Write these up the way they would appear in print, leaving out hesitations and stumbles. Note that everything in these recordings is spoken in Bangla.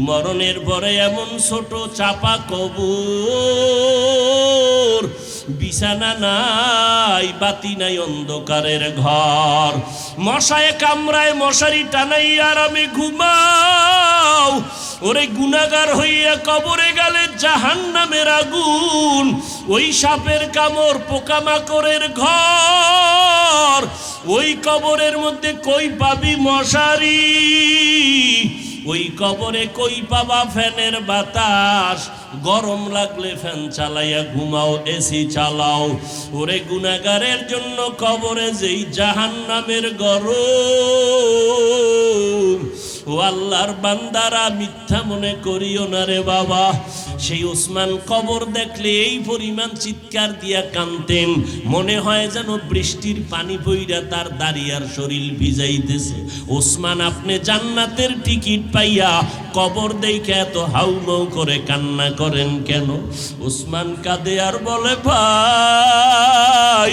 মরণের পরে এমন ছোট চাপা কবর, বিছানা নাই, বাতি নাই, অন্ধকারের ঘর, মশায় কামড়ায়, মশারি টানাই আরামে ঘুমাও। ওরে গুনাহগার হইয়া কবরে গেলে জাহান্নামের আগুন, ওই সাপের কামড়, পোকামাকড়ের ঘর, ওই কবরের মধ্যে কই পাবি মশারি, ওই কবরে কই পাবা ফ্যানের বাতাস, গরম লাগলে ফ্যান চালাইয়া ঘুমাও, এসি চালাও। ওরে গুনাহগারের জন্য কবরে যেই জাহান্নামের গরম, ও আল্লাহর বান্দারা মিথ্যা মনে করিও না রে বাবা। সেই ওসমান কবর দেখলে এই পরিমাণ চিৎকার দিয়া কাঁদতেন, মনে হয় যেন বৃষ্টির পানি পইরা তার দাঁড়িয়ার শরীর ভিজাইতেছে। ওসমান, আপনি জান্নাতের টিকিট পাইয়া কবর দেখে এত হাউমাউ করে কান্না করেন কেন? ওসমান কাঁদে আর বলে, ভাই,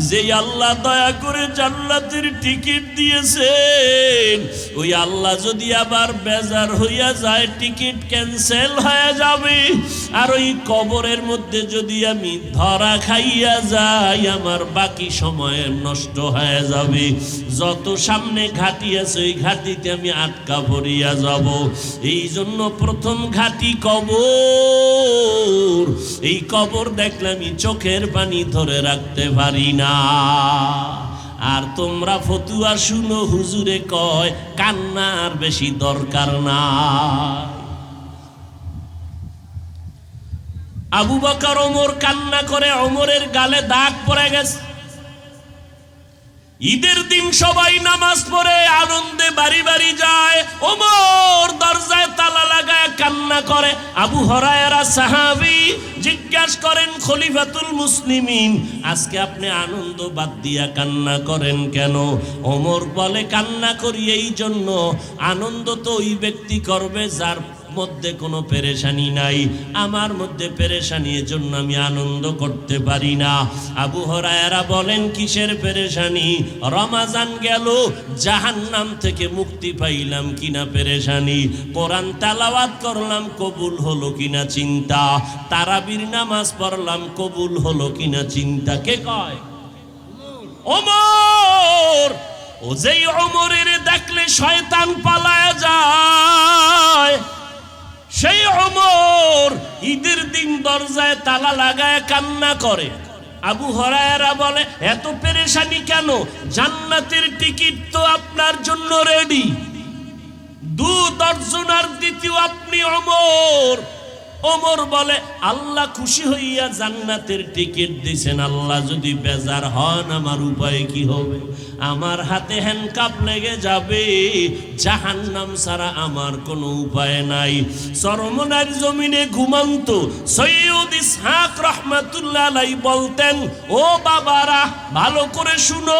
যে আল্লাহ দয়া করে জান্নাতের টিকিট দিয়েছেন, ওই আল্লাহ যদি আবার বেজার হইয়া যায়, টিকিট ক্যান্সেল হয়ে যাবে। আর ওই কবরের মধ্যে যদি আমি ধরা খাইয়া যাই, আমার বাকি সময় নষ্ট হয়ে যাবে। যত সামনে ঘাটি আছে ওই ঘাটিতে আমি আটকা পড়িয়া যাব। এই জন্য প্রথম ঘাটি কবর। এই কবর দেখলে আমি চোখের পানি ধরে রাখতে পারি না। আর তোমরা ফতুয়া শুনো, হুজুরে কয় কান্নার বেশি দরকার না। আবু বকর ওমর কান্না করে, ওমরের গালে দাগ পড়ে গেছে। ঈদের দিন সবাই নামাজ পড়ে আনন্দে বাড়ি বাড়ি যায়, ওমর দরজায় তালা লাগায় কান্না করে। আবু হুরায়রা সাহাবী জিজ্ঞাসা করেন, খলিফাতুল মুসলিমিন, আজকে আপনি আনন্দ বাদ দিয়া কান্না করেন কেন? ওমর বলে, কান্না করি এই জন্য, আনন্দ তো ওই ব্যক্তি করবে যার মধ্যে কোনো পেরেশানি নাই, আমার মধ্যে পেরেশানি, এজন্য আমি আনন্দ করতে পারি না। আবু হুরায়রা বলেন, কিসের পেরেশানি? রমাজান গেল, জাহান্নাম থেকে মুক্তি পাইলাম কিনা পেরেশানি, কোরআন তেলাওয়াত করলাম কবুল হলো কিনা চিন্তা, তারাবির নামাজ পড়লাম কবুল হলো কিনা চিন্তা। কে কয়? ওমর। ও যেই ওমরের দেখলে শয়তান পালায় যায়, সেই ওমর ঈদের দিন দরজায় তালা লাগায় কান্না করে। আবু হুরায়রা বলে, এত পেরেশানি কেন? জান্নাতের টিকিট তো আপনার জন্য রেডি, 2 দর্জনার দ্বিতীয় আপনি ওমর। ওমর বলে, আল্লাহ খুশি হইয়া জান্নাতের টিকিট দিছেন, আল্লাহ যদি বেজার হন আমার উপায় কি হবে? আমার হাতে হ্যান্ডকাপ লেগে যাবে, জাহান্নাম ছাড়া আমার কোনো উপায় নাই। চরমনার জমিনে ঘুমন্ত সৈয়দ ইসহাক রাহমাতুল্লাহ আলাইহি বলতেন, ও বাবারা ভালো করে শুনো,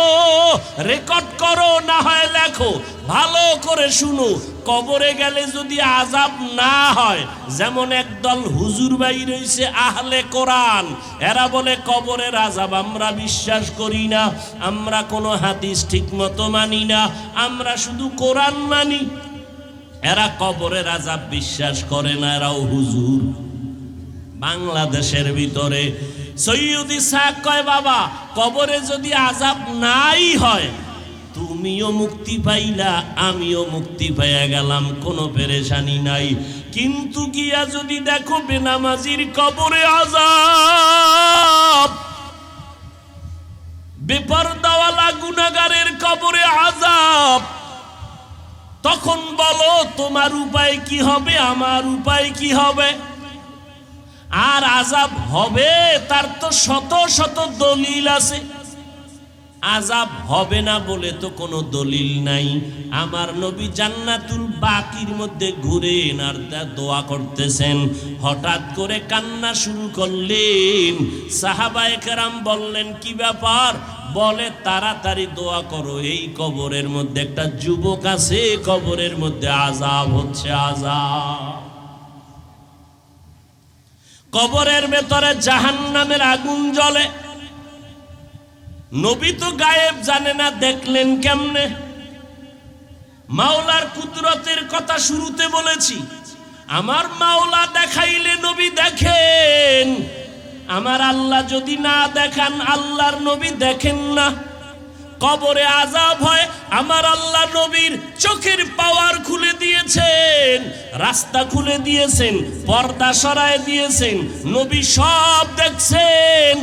রেকর্ড করো না হয় লেখো, ভালো করে শুনো। কবরে গেলে যদি আযাব না হয়, যেমন একদল হুজুর ভাই রয়েছে আহলে কোরআন, এরা বলে কবরের আযাব আমরা বিশ্বাস করি না, আমরা কোনো হাদিস ঠিক মতো মানি না, আমরা শুধু কোরআন মানি। এরা কবরের আযাব বিশ্বাস করে না, এরাও হুজুর। বাংলাদেশের ভিতরে সৈয়দ ইসহাক কয়, বাবা কবরে যদি আযাব নাই হয়, তুমিও মুক্তি পাইলা, আমিও মুক্তি পাইয়া গেলাম, কোনো পেরেশানি নাই। কিন্তু গিয়া যদি দেখো বেনামাজির কবরে আযাব, বেপরদাওয়ালা গুনাহগারের কবরে আযাব, তখন বলো তোমার উপায় কি হবে, আমার উপায় কি হবে? আর আযাব হবে তার তো শত শত দলিল আছে, আযাব হবে না বলে তো কোনো দলিল নাই। আমার নবী জান্নাতুল বাকির মধ্যে ঘুরেন আর দোয়া করতেছেন, হঠাৎ করে কান্না শুরু করলেন। সাহাবায়ে কেরাম বললেন, কি ব্যাপার? বলে, তাড়াতাড়ি দোয়া করো, এই কবরের মধ্যে একটা যুবক আছে, কবরের মধ্যে আযাব হচ্ছে, আযাব। কবরের ভেতরে জাহান্নামের আগুন জ্বলে। নবী তো গায়েব জানে না, দেখলেন কেমনে? মাওলার কুদরতের কথা শুরুতে বলেছি, আমার মাওলা দেখাইলে নবী দেখেন, আমার আল্লাহ যদি না দেখান আল্লাহর নবী দেখেন না। কবরে আযাব হয়, আমার আল্লাহ নবীর চোখের পাওয়ার খুলে দিয়েছেন, রাস্তা খুলে দিয়েছেন, পর্দা সরায় দিয়েছেন, নবী সব দেখছেন।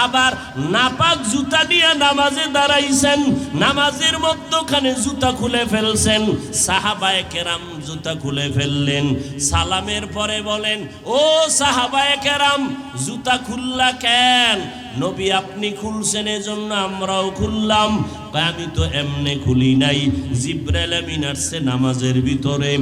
আবার নাপাক জুতা নিয়ে নামাজে দাঁড়াইছেন, নামাজের মধ্যখানে জুতা খুলে ফেলছেন। সাহাবায়ে কেরাম জুতা খুলে ফেললেন, সালামের পরে বলেন, ও সাহাবায়ে কেরাম জুতা খুললা কেন? নবী আপনি খুলছেন এজন্য আমরাও খুললাম। আমি তো এমনি খুলি নাই, জিবরাইল আমিন আসছে নামাজের ভিতরে,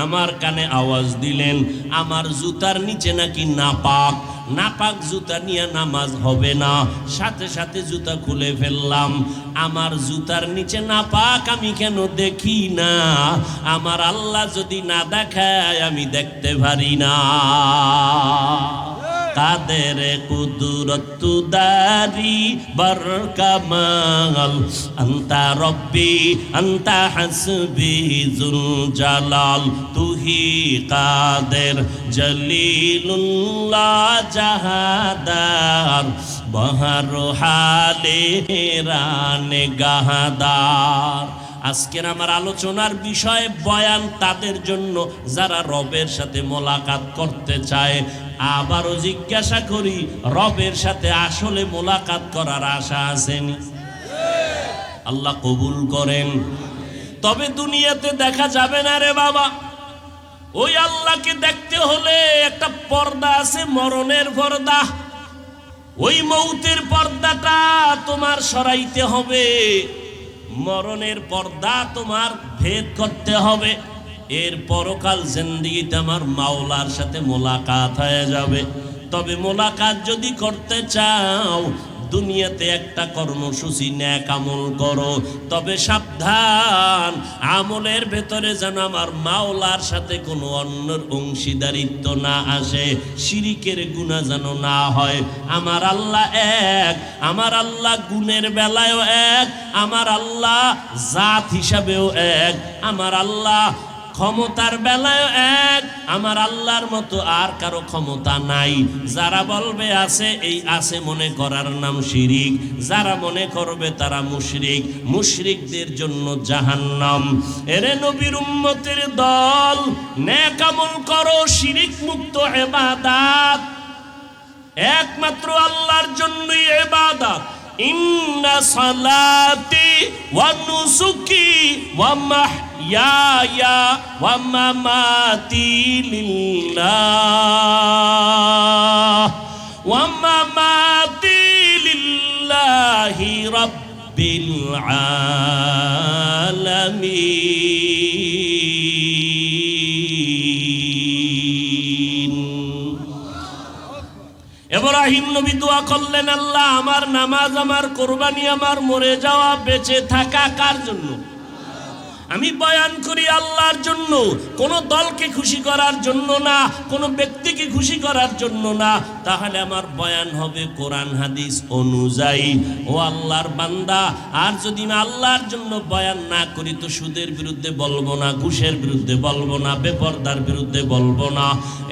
আমার কানে আওয়াজ দিলেন আমার জুতার নিচে নাকি নাপাক, নাপাক জুতা নিয়ে নামাজ হবে না। সাথে সাথে জুতা খুলে ফেললাম। আমার জুতার নিচে নাপাক আমি কেন দেখি না? আমার আল্লাহ যদি না দেখায় আমি দেখতে পারি না। কাদের কুদরত দারি বরকামাল, আন্তা রব্বি আন্তা হাসবি যুল জালাল, তুহি কাদের জলিলুল্লাহ জাহাদার, বহর হালে রানে গাহাদার। আজকের আমার আলোচনার বিষয় বয়ান তাদের জন্য যারা রবের সাথে মোলাকাত করতে চায়। আবারও জিজ্ঞাসা করি, রবের সাথে আসলে মোলাকাত করার আশা আসেনি? আল্লাহ কবুল করেন। তবে দুনিয়াতে দেখা যাবে না রে বাবা। ওই আল্লাহকে দেখতে হলে একটা পর্দা আছে, মরণের পর্দা। ওই মৌতের পর্দাটা তোমার সরাইতে হবে, মরণের পর্দা তোমার ভেদ করতে হবে। এর পরকাল জিন্দেগিতে আমার মাওলার সাথে মোলাকাত হয়ে যাবে। তবে মোলাকাত যদি করতে চাও, দুনিয়াতে একটা কর্মসূচি নেক আমল করো, তবে সাবধান আমলের ভেতরে যেন আমার মাওলার সাথে কোনো অন্যর অংশীদারিত্ব না আসে, শিরিকের গুনাহ যেন না হয়। আমার আল্লাহ এক, আমার আল্লাহ গুণের বেলায়ও এক, আমার আল্লাহ জাত হিসাবেও এক, আমার আল্লাহ ক্ষমতার বেলায় এক। আমার আল্লাহর মতো আর কারো ক্ষমতা নাই। যারা বলবে আছে, এই আছে মনে করার নাম শিরিক। যারা মনে করবে তারা মুশরিক, মুশরিকদের জন্য জাহান্নাম। এরে নবীর উম্মতের দল, নেক আমল করো, শিরিক মুক্ত ইবাদত একমাত্র আল্লাহর জন্যই ইবাদত। ইন্না সালাতি ওয়া নুসুকি ওয়া মাহইয়ায়া ওয়া মামাতি লিল্লাহ ওয়া মামাতি লিল্লাহি রাব্বিল আলামিন। ইব্রাহিম নবী দোয়া করলেন, আল্লাহ আমার নামাজ, আমার কোরবানি, আমার মরে যাওয়া, বেঁচে থাকা কার জন্য? আমি বয়ান করি আল্লাহর জন্য, কোনো দলকে খুশি করার জন্য না, কোনো ব্যক্তিকে খুশি করার জন্য না। তাহলে আমার বয়ান হবে কোরআন হাদিস অনুযায়ী। ও আল্লাহর বান্দা, আর যদি আমি আল্লাহর জন্য বয়ান না করি তো সুদের বিরুদ্ধে বলবো না, ঘুষের বিরুদ্ধে বলবো না, বেপরদার বিরুদ্ধে বলবো না।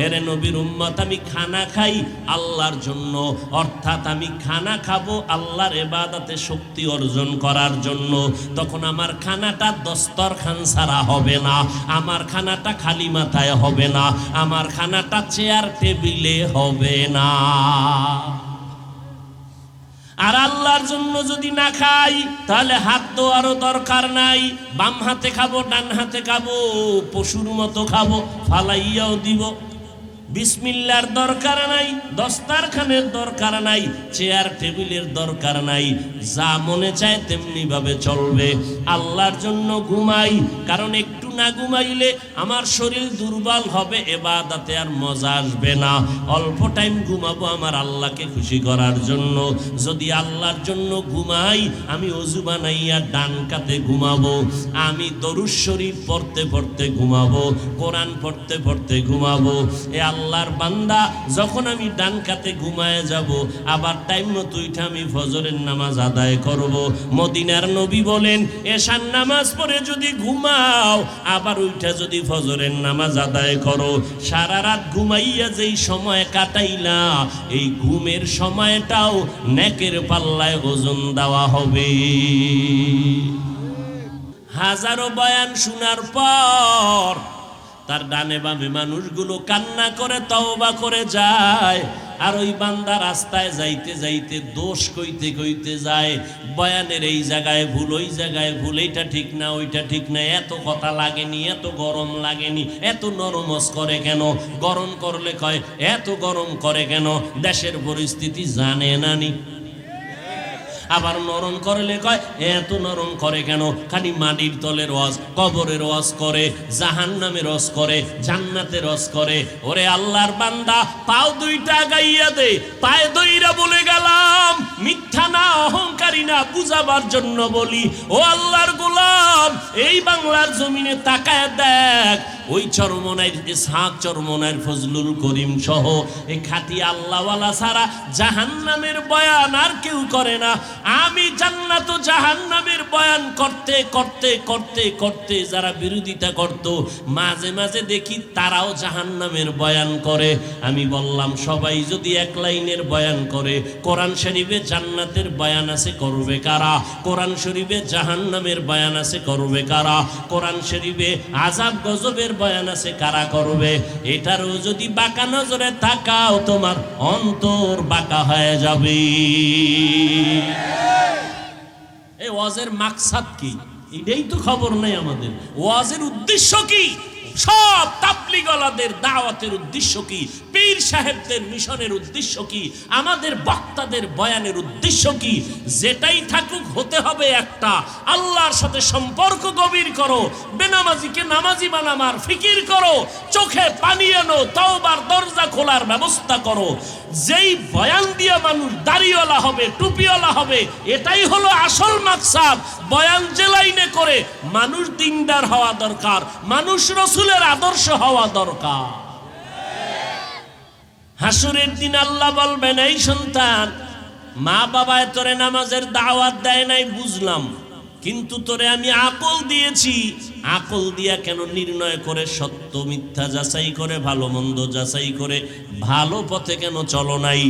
এরে নবীর উম্মত, আমি খানা খাই আল্লাহর জন্য, অর্থাৎ আমি খানা খাবো আল্লাহর ইবাদতে শক্তি অর্জন করার জন্য। তখন আমার খানাটা দস্তরখান ছাড়া হবে না, আমার খানাটা খালি মাথায় হবে না, আমার খানাটা চেয়ার টেবিলে হবে না। আর আল্লাহর জন্য যদি না খাই তাহলে হাত ধোয়ারও দরকার নাই। বাম হাতে খাবো, ডান হাতে খাবো, পশুর মতো খাবো, ফালাইয়াও দিব। বিসমিল্লাহর দরকার নাই, দস্তারখানের দরকার নাই, চেয়ার টেবিলের দরকার নাই। যা মনে চায় তেমনি ভাবে চলবে। আল্লাহর জন্য ঘুমাই, কারণ একটু না ঘুমাইলে আমার শরীর দুর্বল হবে, ইবাদতে আর মজা আসবে না। অল্প টাইম ঘুমাবো আমার আল্লাহকে খুশি করার জন্য। যদি আল্লাহর জন্য ঘুমাই, আমি ওযু বানাইয়া ডান কাতে ঘুমাবো, আমি দরুদ শরীফ পড়তে পড়তে ঘুমাবো, কোরআন পড়তে পড়তে ঘুমাবো। এ আল্লাহর বান্দা, যখন আমি ডান কাতে ঘুমায় যাব, আবার টাইম মতো উঠে আমি ফজরের নামাজ আদায় করব। মদিনার নবী বলেন, এশার নামাজ পড়ে যদি ঘুমাও আবার উঠা যদি ফজরের নামাজ আদায় করো, সারা রাত ঘুমাইয়া যেই সময় কাটাইলা এই ঘুমের সময়টাও নেকের পাল্লায় ওজন দেওয়া হবে। হাজারো বয়ান শোনার পর তার ডানে বামে মানুষগুলো কান্না করে তওবা করে যায়, আর ওই বান্দা রাস্তায় যাইতে যাইতে দোষ কইতে কইতে যায়, বয়ানের এই জায়গায় ভুল, ওই জায়গায় ভুল, এইটা ঠিক না ওইটা ঠিক না, এত কথা লাগেনি, এত গরম লাগেনি, এত নরমস করে কেন, গরম করলে কয় এত গরম করে কেন, দেশের পরিস্থিতি জানে না নি। আবার নরম করলে কয় এত নরম করে কেন, খালি মাটির তলের ওয়াজ, কবরের ওয়াজ করে, জাহান্নামের ওয়াজ করে, জান্নাতের ওয়াজ করে। ওরে আল্লাহর বান্দা, পাও দুইটা গাইয়া দে, পায়ে দইরা বলে গেলাম, মিথ্যা না, অহংকারী না, বুঝাবার জন্য বলি। ও আল্লাহর গোলাম, এই বাংলার জমিনে তাকায় দেখ, ওই চরমনাইর ইসহাক, চরমনাইর ফজলুল করিম সহ এই খাঁটি আল্লাহওয়ালা ছাড়া জাহান্নামের বয়ান আর কেউ করে না। আমি জান্নাত ও জাহান্নামের বয়ান করতে করতে করতে করতে যারা বিরোধিতা করত, মাঝে মাঝে দেখি তারাও জাহান্নামের বয়ান করে। আমি বললাম, সবাই যদি এক লাইনের বয়ান করে, কোরআন শরীফে জান্নাতের বয়ান আছে, করবে কারা? কোরআন শরীফে জাহান্নামের বয়ান আছে, করবে কারা? কোরআন শরীফে আযাব গজবের বয়ান আছে, কারা করবে? এটারও যদি বাঁকা নজরে তাকাও, তোমার অন্তর বাঁকা হয়ে যাবে। এই ওয়াজের মাকসাদ কি, এটাই তো খবর নাই আমাদের। ওয়াজের উদ্দেশ্য কি? সব তাবলীগওয়ালাদের দাওয়াতের উদ্দেশ্য কি? পীর সাহেবদের মিশনের উদ্দেশ্য কি? আমাদের বক্তাদের বয়ানের উদ্দেশ্য কি? যেটাই থাকুক, হতে হবে একটা, আল্লাহর সাথে সম্পর্ক গভীর করো, বেনামাজিকে নামাজি বানাবার ফিকির করো, চোখে পানি এনো, তওবার দরজা খোলার ব্যবস্থা করো। যেই বয়ান দিয়ে মানুষ দাড়িওয়ালা হবে, টুপিওয়ালা হবে, এটাই হলো আসল মাকসাদ। বয়ান যে লাইনে করে, মানুষ দিনদার হওয়া দরকার, মানুষ রাসূলের আদর্শ হওয়া দরকার। হাসরের দিন আল্লাহ বলবেন, এই সন্তান, মা বাবায় তোরে নামাজের দাওয়াত দেয় নাই বুঝলাম, কিন্তু তোরে আমি আকল দিয়েছি। আকল দিয়া কেন নির্ণয় করে, সত্য মিথ্যা যাচাই করে, ভালো মন্দ যাচাই করে, ভালো পথে কেন চলো নাই?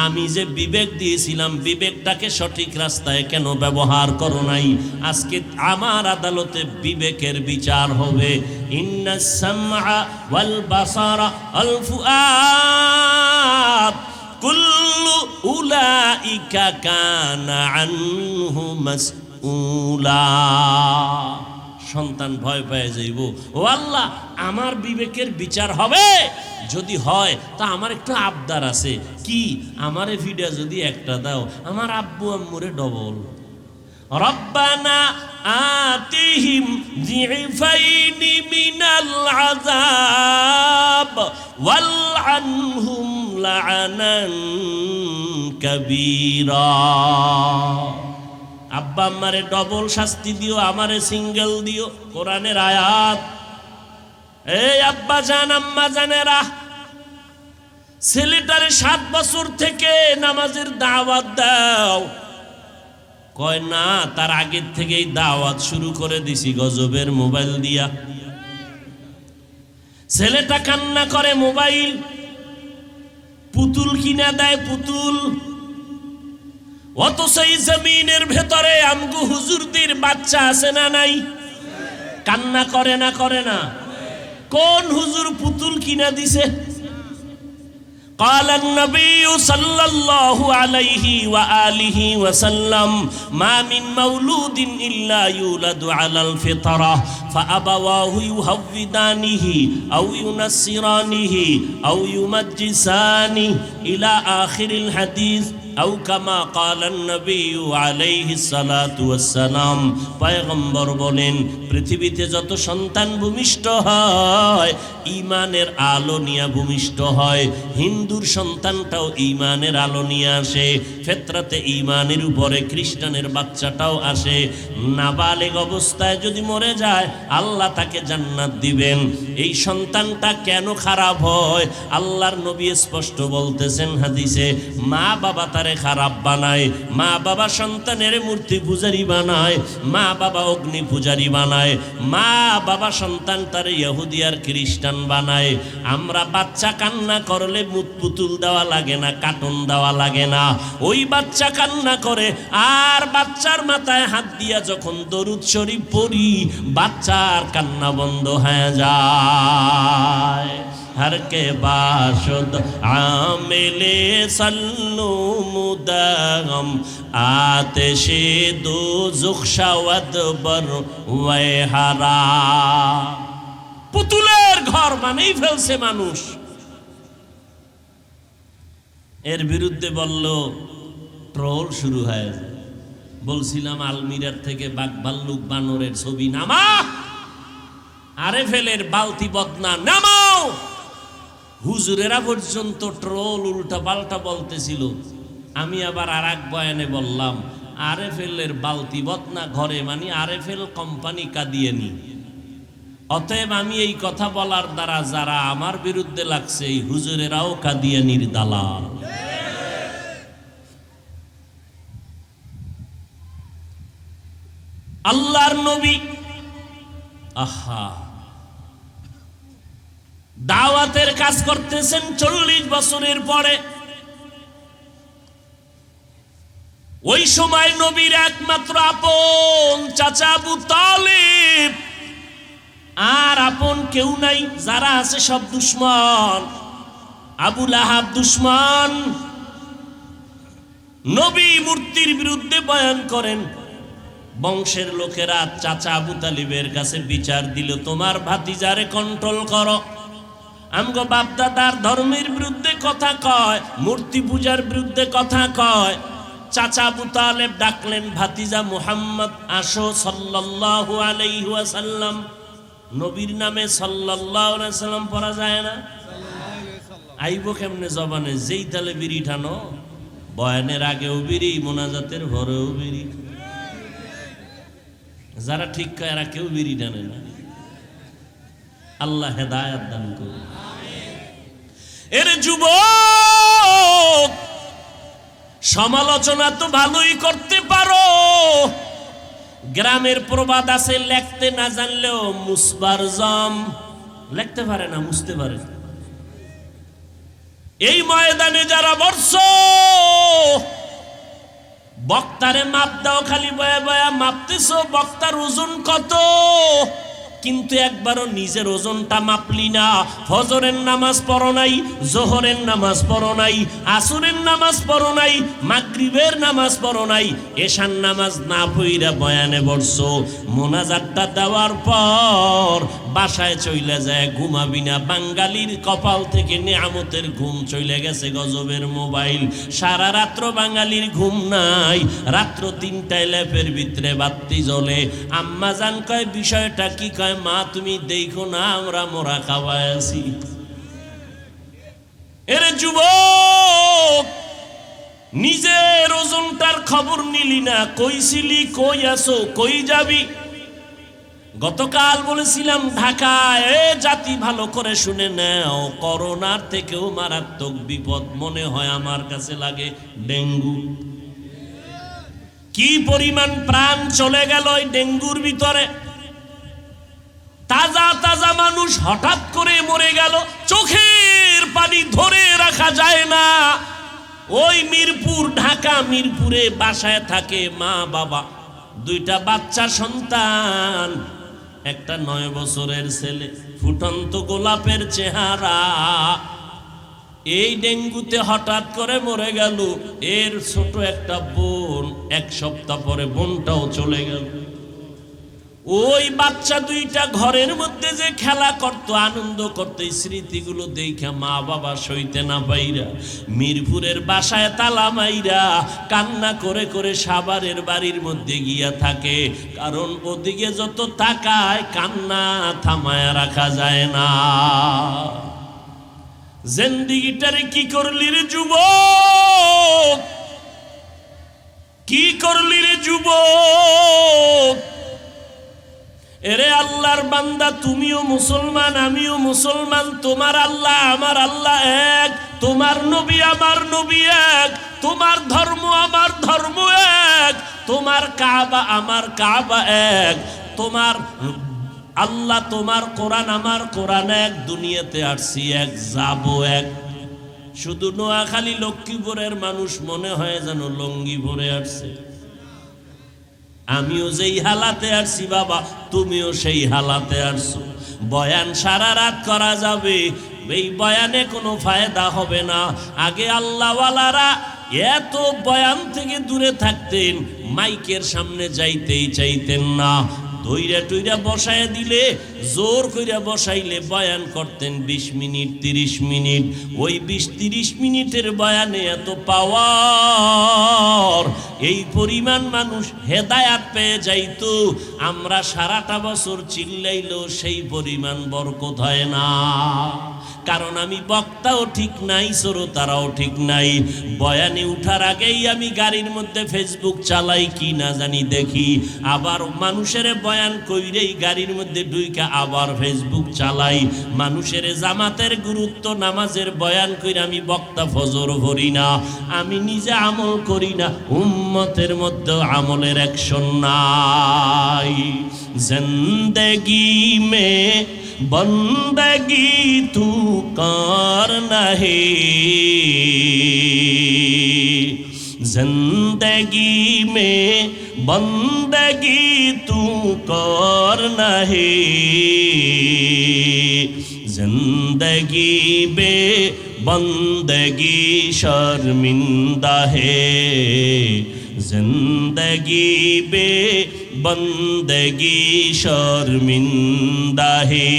আমি যে বিবেক দিয়েছিলাম, বিবেকটাকে সঠিক রাস্তায় কেন ব্যবহার করো নাই? আজকে আমার আদালতে বিবেকের বিচার হবে। ইন্নাস সামআ ওয়াল বাসারা ওয়াল ফুআদ কুল্লু উলাইকা কানা আনহু মাসউলা। সন্তান ভয় পেয়ে যাইব, ও আল্লাহ, আমার বিবেকের বিচার হবে? যদি হয় তা আমার একটু আবদার আছে। কি? আমারে ভিডিও যদি একটা দাও, আমার আব্বু আম্মুরে ডবল। রব্বানা আতিহিম যিফাইনি মিনাল আযাব ওয়ালআনহুম লা'নান কাবীরা। আব্বা আম্মারে ডবল শাস্তি দিও, আমারে সিঙ্গেল দিও। কোরআনের আয়াত। এই আব্বা জান, আম্মা জানেরা, ছেলেটারে 7 বছর থেকে নামাজের দাওয়াত দাও। কয় না, তার আগের থেকেই দাওয়াত শুরু করে দিছি গজবের মোবাইল দিয়া। ছেলেটা কান্না করে, মোবাইল, পুতুল কিনা দেয়, পুতুল। অথচ এই জমিনের ভেতরে আমগো হুজুরদের বাচ্চা আছে না নাই? কান্না করে না, করে না? কোন হুজুর পুতুল কিনা দিছে? قال النبي صلى الله عليه وآله وسلم ما من مولود إلا يولد على الفطرة فأبواه يهودانه أو ينصرانه أو يمجسانه إلى آخر الحديث أو كما قال النبي عليه الصلاة والسلام। পয়গম্বর বলেন, পৃথিবীতে যত সন্তান ভূমিষ্ঠ হয়, ঈমানের আলো নিয়ে ভূমিষ্ঠ হয়। হিন্দুর সন্তানটাও ঈমানের আলো নিয়ে আসে, ফিতরাতে ঈমানের উপরে খ্রিস্টানের বাচ্চাটাও আসে। নাবালেগ অবস্থায় যদি মরে যায়, আল্লাহ তাকে জান্নাত দিবেন। এই সন্তানটা কেন খারাপ হয়? আল্লাহর নবী স্পষ্ট বলতেছেন হাদিসে, মা বাবা মাথারে খারাপ বানায়, মা বাবা সন্তানের মূর্তি পূজারি বানায়, মা বাবা অগ্নি পূজারি বানায়, মা বাবা সন্তান তার ইহুদি আর খ্রিস্টান বানায়। আমরা বাচ্চা কান্না করলে মুখ পুতুল দেওয়া লাগে না, কার্টুন দেওয়া লাগে না। ওই বাচ্চা কান্না করে আর বাচ্চার মাথায় হাত দিয়া যখন দরুদ শরীফ পড়ি, বাচ্চার কান্না বন্ধ হয়ে যায়। हर के बाशुद आमिले सल्लु मुदगम आतिशे दोज़ख शवद बर वैहरा। পুতুলের ঘর মানেই ফেলছে মানুষ। এর বিরুদ্ধে বলল ট্রোল শুরু হয়। বলছিলাম আলমিরার থেকে বাঘ ভাল্লুক বানরের ছবি নামা, আরএফএলের বালতি বদনা নামাও। হুজুরেরা পর্যন্ত ট্রোল উল্টা পাল্টা বলতেছিল। আমি আবার আর এক বয়ানে বললাম আরএফএলের বালতি বদনা ঘরে মানে আরএফএল কোম্পানি কাদিয়ানি। অতএব আমি এই কথা বলার দ্বারা যারা আমার বিরুদ্ধে লাগছে এই হুজুরেরাও কাদিয়ানির দালাল। আল্লাহর নবী আহা দাওয়াতের কাজ করতেছেন 40 বছরের পরে। ওই সময় নবীর একমাত্র আপন চাচা আবু তালিব, আর আপন কেউ নাই, যারা আছে সব দুশমন। আবু লাহাব দুশমন। নবী মূর্তির বিরুদ্ধে বয়ান করেন। বংশের লোকেরা চাচা আবু তালিবের কাছে বিচার দিল, তোমার ভাতিজারে কন্ট্রোল করো। আমগো বাপদাদার ধর্মের বিরুদ্ধে কথা কয়, মূর্তি পূজার বিরুদ্ধে কথা কয়। চাচা আবু তালেব ডাকলেন, ভাতিজা মুহাম্মদ আসো সাল্লাল্লাহু আলাইহি ওয়াসাল্লাম। নবীর নামে সাল্লাল্লাহু আলাইহি ওয়াসাল্লাম পড়া যায় না? আইব কেমনে জবানে? যেই তালে বিড়ি টানো, বয়ানের আগেও বিড়ি, মোনাজাতের ভরেও বিড়ি। যারা ঠিক কয় এরা কেউ বিড়ি টানে না। আল্লাহ হেদায়েত দান করুন। এর যুবক, সমালোচনা তো ভালোই করতে পারো। গ্রামের প্রবাদ আছে, লিখতে না জানলেও মুসবার জম। লিখতে পারে না, মুছতে পারে। এই ময়দানে যারা বর্ষ বক্তারে মাপ দাও, খালি বয়া বয়া মাপতেছো বক্তার ওজন কত, কিন্তু একবারও নিজের ওজনটা মাপলি না। ফজরের নামাজ পড়ো নাই, জোহরের নামাজ পড়ো নাই, আসরের নামাজ পড়ো নাই, মাগরিবের নামাজ পড়ো নাই, এশার নামাজ না পইরা বয়ানে বসছো। মোনাজাতটা দেওয়ার পর বাসায় চইলে যায়, ঘুমাবি না। বাঙালির কপাল থেকে নিয়ামতের ঘুম চলে গেছে গজবের মোবাইল। সারা রাত্র বাঙালির ঘুম নাই, রাত্র 3টায় ল্যাপের ভিতরে বাতি জ্বলে। আম্মা জান কয় বিষয়টা কি? কয় মা তুমি দেখো না আমরা মোরা খাওয়ায় আছি। এর যুবক, নিজের ওজনটার খবর নিলি না। কইছিলি, কই আসো, কই যাবি? গতকাল বলেছিলাম ঢাকায়, জাতি ভালো করে শুনে নাও, করোনার থেকেও মারাত্মক বিপদ মনে হয় আমার কাছে লাগে ডেঙ্গু। কি পরিমাণ প্রাণ চলে গেল ওই ডেঙ্গুর ভিতরে। তাজা তাজা মানুষ হঠাৎ করে মরে গেল, চোখের পানি ধরে রাখা যায় না। ওই মিরপুর, ঢাকা মিরপুরে বাসায় থাকে মা বাবা, 2টা বাচ্চা সন্তান, একটা 9 বছরের ছেলে, ফুটন্ত গোলাপের চেহারা। এই ডেঙ্গুতে হঠাৎ করে মরে গেল। এর ছোট একটা বোন, 1 সপ্তাহ পরে বোনটাও চলে গেল। ওই বাচ্চা 2টা ঘরের মধ্যে যে খেলা করত, আনন্দ করত, স্মৃতিগুলো দেখে মা বাবা সইতে না পাইরা মিরপুরের বাসায় তালা মাইরা কান্না করে করে সাভারের বাড়ির মধ্যে গিয়া থাকে। কারণ ওদিকে যত তাকায় কান্না থামায় রাখা যায় না। জিন্দেগিটারে কি করলি রে যুবক, কি করলি রে যুবক? এরে আল্লাহর বান্দা, তুমিও মুসলমান, আমিও মুসলমান, তোমার আল্লাহ আমার আল্লাহ এক, তোমার নবী আমার নবী এক, তোমার ধর্ম আমার ধর্ম এক, তোমার কাবা আমার কাবা এক, তোমার আল্লাহ তোমার কোরআন আমার কোরআন এক, দুনিয়াতে আসছি এক, যাব এক। শুধু নোয়াখালী লক্ষ্মীপুরের মানুষ মনে হয় যেন লঙ্গি ভরে আসছে। আমিও যেই হালাতে আসছি বাবা, তুমিও সেই হালাতে আসছো। বয়ান সারা রাত করা যাবে, এই বয়ানে কোনো ফায়দা হবে না। আগে আল্লাহওয়ালারা এত বয়ান থেকে দূরে থাকতেন, মাইকের সামনে যাইতেই চাইতেন না। দইরা টইরা বসায় দিলে, জোর কইরা বসাইলে বয়ান করতেন 20 মিনিট 30 মিনিট। ওই 20-30 মিনিটের বয়ানে এত পাওয়ার, এই পরিমাণ মানুষ হেদায়াত পেয়ে যাইতো। আমরা সারাটা বছর চিল্লাইলেও সেই পরিমাণ বরকত হয় না। কারণ আমি বক্তাও ঠিক নাই, শ্রোতারাও ঠিক নাই। বয়ানে উঠার আগেই আমি গাড়ির মধ্যে ফেসবুক চালাই কি না জানি দেখি, আবার মানুষের বয়ান কইরেই গাড়ির মধ্যে ঢুইকা আবার ফেসবুক চালাই। মানুষের জামাতের গুরুত্ব, নামাজের বয়ান কইরা আমি বক্তা ফজর ভরি না, আমি নিজে আমল করি না, উম্মতের মধ্যে আমলের অ্যাকশন নাই। জিন্দেগি মে बंदगी तू करना है, जिंदगी में बंदगी तू करना है, जिंदगी में बंदगी शर्मिंदा है, जिंदगी बे बंदगी शर्मिंदा है।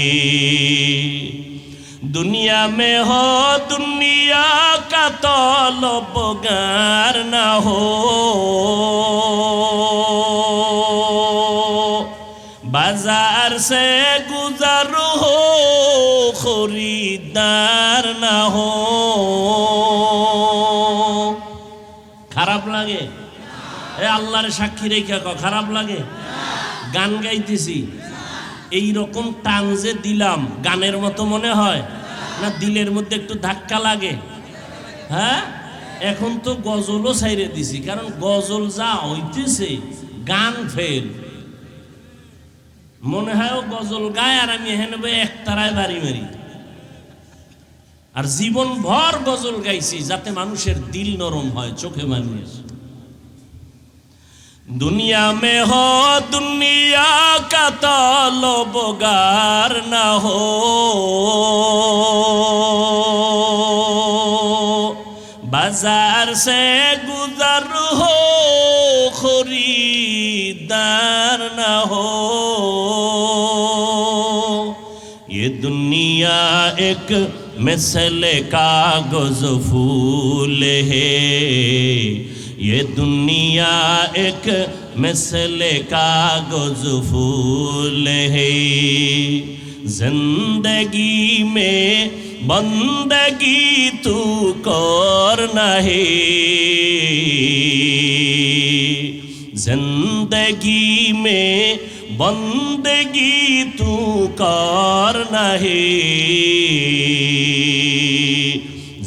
दुनिया में हो दुनिया का तलबगार ना हो, बाजार से गुजर हो खरीदार ना हो। খারাপ লাগে? এ আল্লাহর সাক্ষী রেখা খারাপ লাগে? গান গাইতেছি, এই রকম টান যে দিলাম, গানের মতো মনে হয় না? দিলের মধ্যে একটু ধাক্কা লাগে। হ্যাঁ, এখন তো গজলও ছাইরে দিছি, কারণ গজল যা হইতেছে গান ফেল। মনে হয় ও গজল গায় আর আমি এখানে একতারায় বাড়ি মারি। আর জীবন ভর গজল গাইছি যাতে মানুষের দিল নরম হয়, চোখে মানুষ। दुनिया में हो दुनिया का तलबगार ना हो, बाजार से गुजर हो खरीदार ना हो। ये दुनिया एक मिसल कागज फूल है, ये दुनिया एक मिसल कागज फूल है, जिंदगी में बंदगी तू करना है, जिंदगी में बंदगी तू करना है,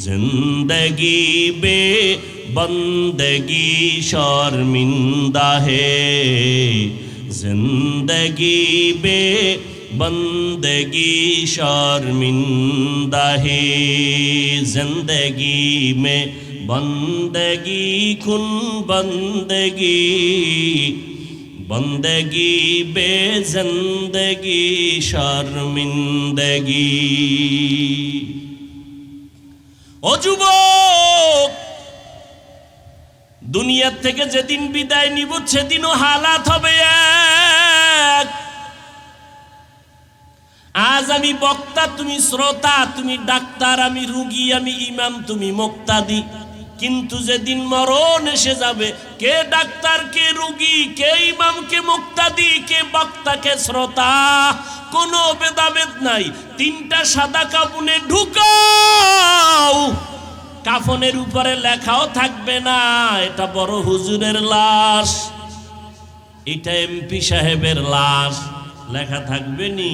जिंदगी बे बंदगी शर्मिंदा है, जिंदगी बे बंदगी शर्मिंदा है, जिंदगी में बंदगी कुन बंदगी, बंदगी बे जिंदगी शर्मिंदगी। ও যুবক, দুনিয়া থেকে যেদিন বিদায় নিব সেদিনও হালাত হবে এক। আজ আমি বক্তা, তুমি শ্রোতা, তুমি ডাক্তার, আমি রুগী, আমি ইমাম, তুমি মুক্তাদি। কিন্তু যেদিন মরণ এসে যাবে, কে ডাক্তার, কে রুগী, কে ইমাম, কে মুক্তাদি, কে বক্তা, কে শ্রোতা, কোনো ভেদাভেদ নাই। তিনটা সাদা কাফনে ঢুকাও, কাফনের উপরে লেখাও থাকবে না এটা বড় হুজুরের লাশ, এটা এমপি সাহেবের লাশ, লেখা থাকবে নি?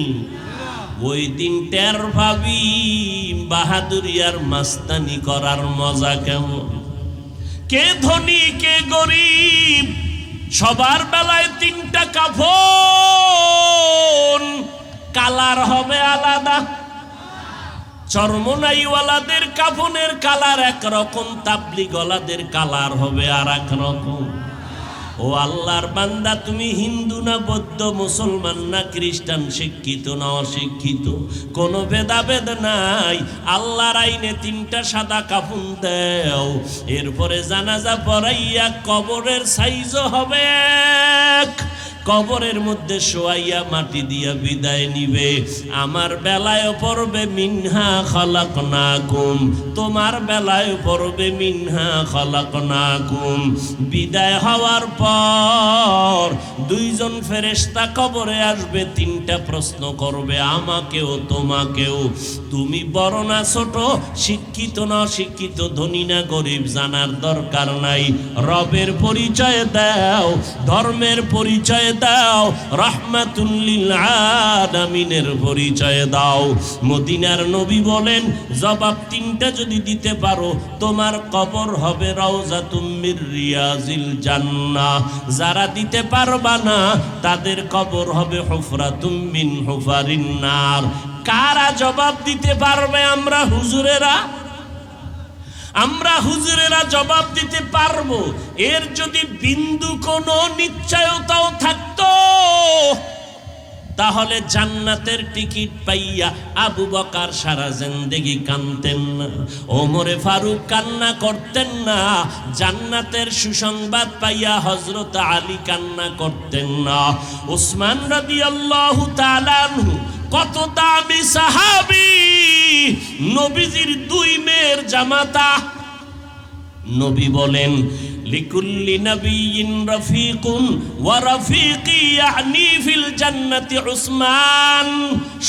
ওই দিন টের ভাবি বাহাদুরি আর মাস্তানি করার মজা কেমন। কে ধনী কে গরিব সবার বেলায় তিনটা কাফন, কালার হবে আলাদা। চরমনাইওয়ালাদের কাফনের কালার একরকম, তাবলিগওয়ালাদের কালার হবে আর এক রকম। ও আল্লাহর বান্দা, তুমি হিন্দু না বৌদ্ধ, মুসলমান না খ্রিস্টান, শিক্ষিত না অশিক্ষিত, কোনো ভেদাভেদ নাই। আল্লাহর আইনে তিনটা সাদা কাফন দেও, এরপরে জানাজা পড়াইয়া কবরের সাইজও হবে এক। কবরের মধ্যে শোয়াইয়া মাটি দিয়া বিদায় নিবে। আমার বেলায় পড়বে মিনহা খালাকনাকুম, তোমার বেলায় পড়বে মিনহা খালাকনাকুম। বিদায় হওয়ার পর দুইজন ফেরেশতা কবরে আসবে, তিনটা প্রশ্ন করবে আমাকেও তোমাকেও। তুমি বড় না ছোট, শিক্ষিত না অশিক্ষিত, ধনী না গরিব, জানার দরকার নাই। রবের পরিচয় দাও, ধর্মের পরিচয় দাও, রাহমাতুল লিল আলামিনের পরিচয় দাও। মদিনার নবী বলেন, জবাব তিনটা যদি দিতে পারো, তোমার কবর হবে রাউজাতুম মির রিয়াজিল জান্নাহ। যারা দিতে পারবা না, তাদের কবর হবে হুফরাতুম মিন হুফারিন নার। কারা জবাব দিতে পারবে? আমরা হুজুরেরা জবাব দিতে পারবো। এর যদি বিন্দু কোনো নিশ্চয়তাও থাকতো, তাহলে জান্নাতের টিকিট পাইয়া আবু বকর সারা জিন্দেগি কাঁদতেন না, ওমরে ফারুক কান্না করতেন না। জান্নাতের সুসংবাদ পাইয়া হযরত আলী কান্না করতেন না। উসমান রাদিয়াল্লাহু তাআলা আনহু কত দামি সাহাবী, নবীজির দুই মেয়ের জামাতা। নবী বলেন, লিকুল্লি নাবিয়্যিন রাফিকুন ওয়া রাফিকি ইয়ানি ফিল জান্নাতি উসমান।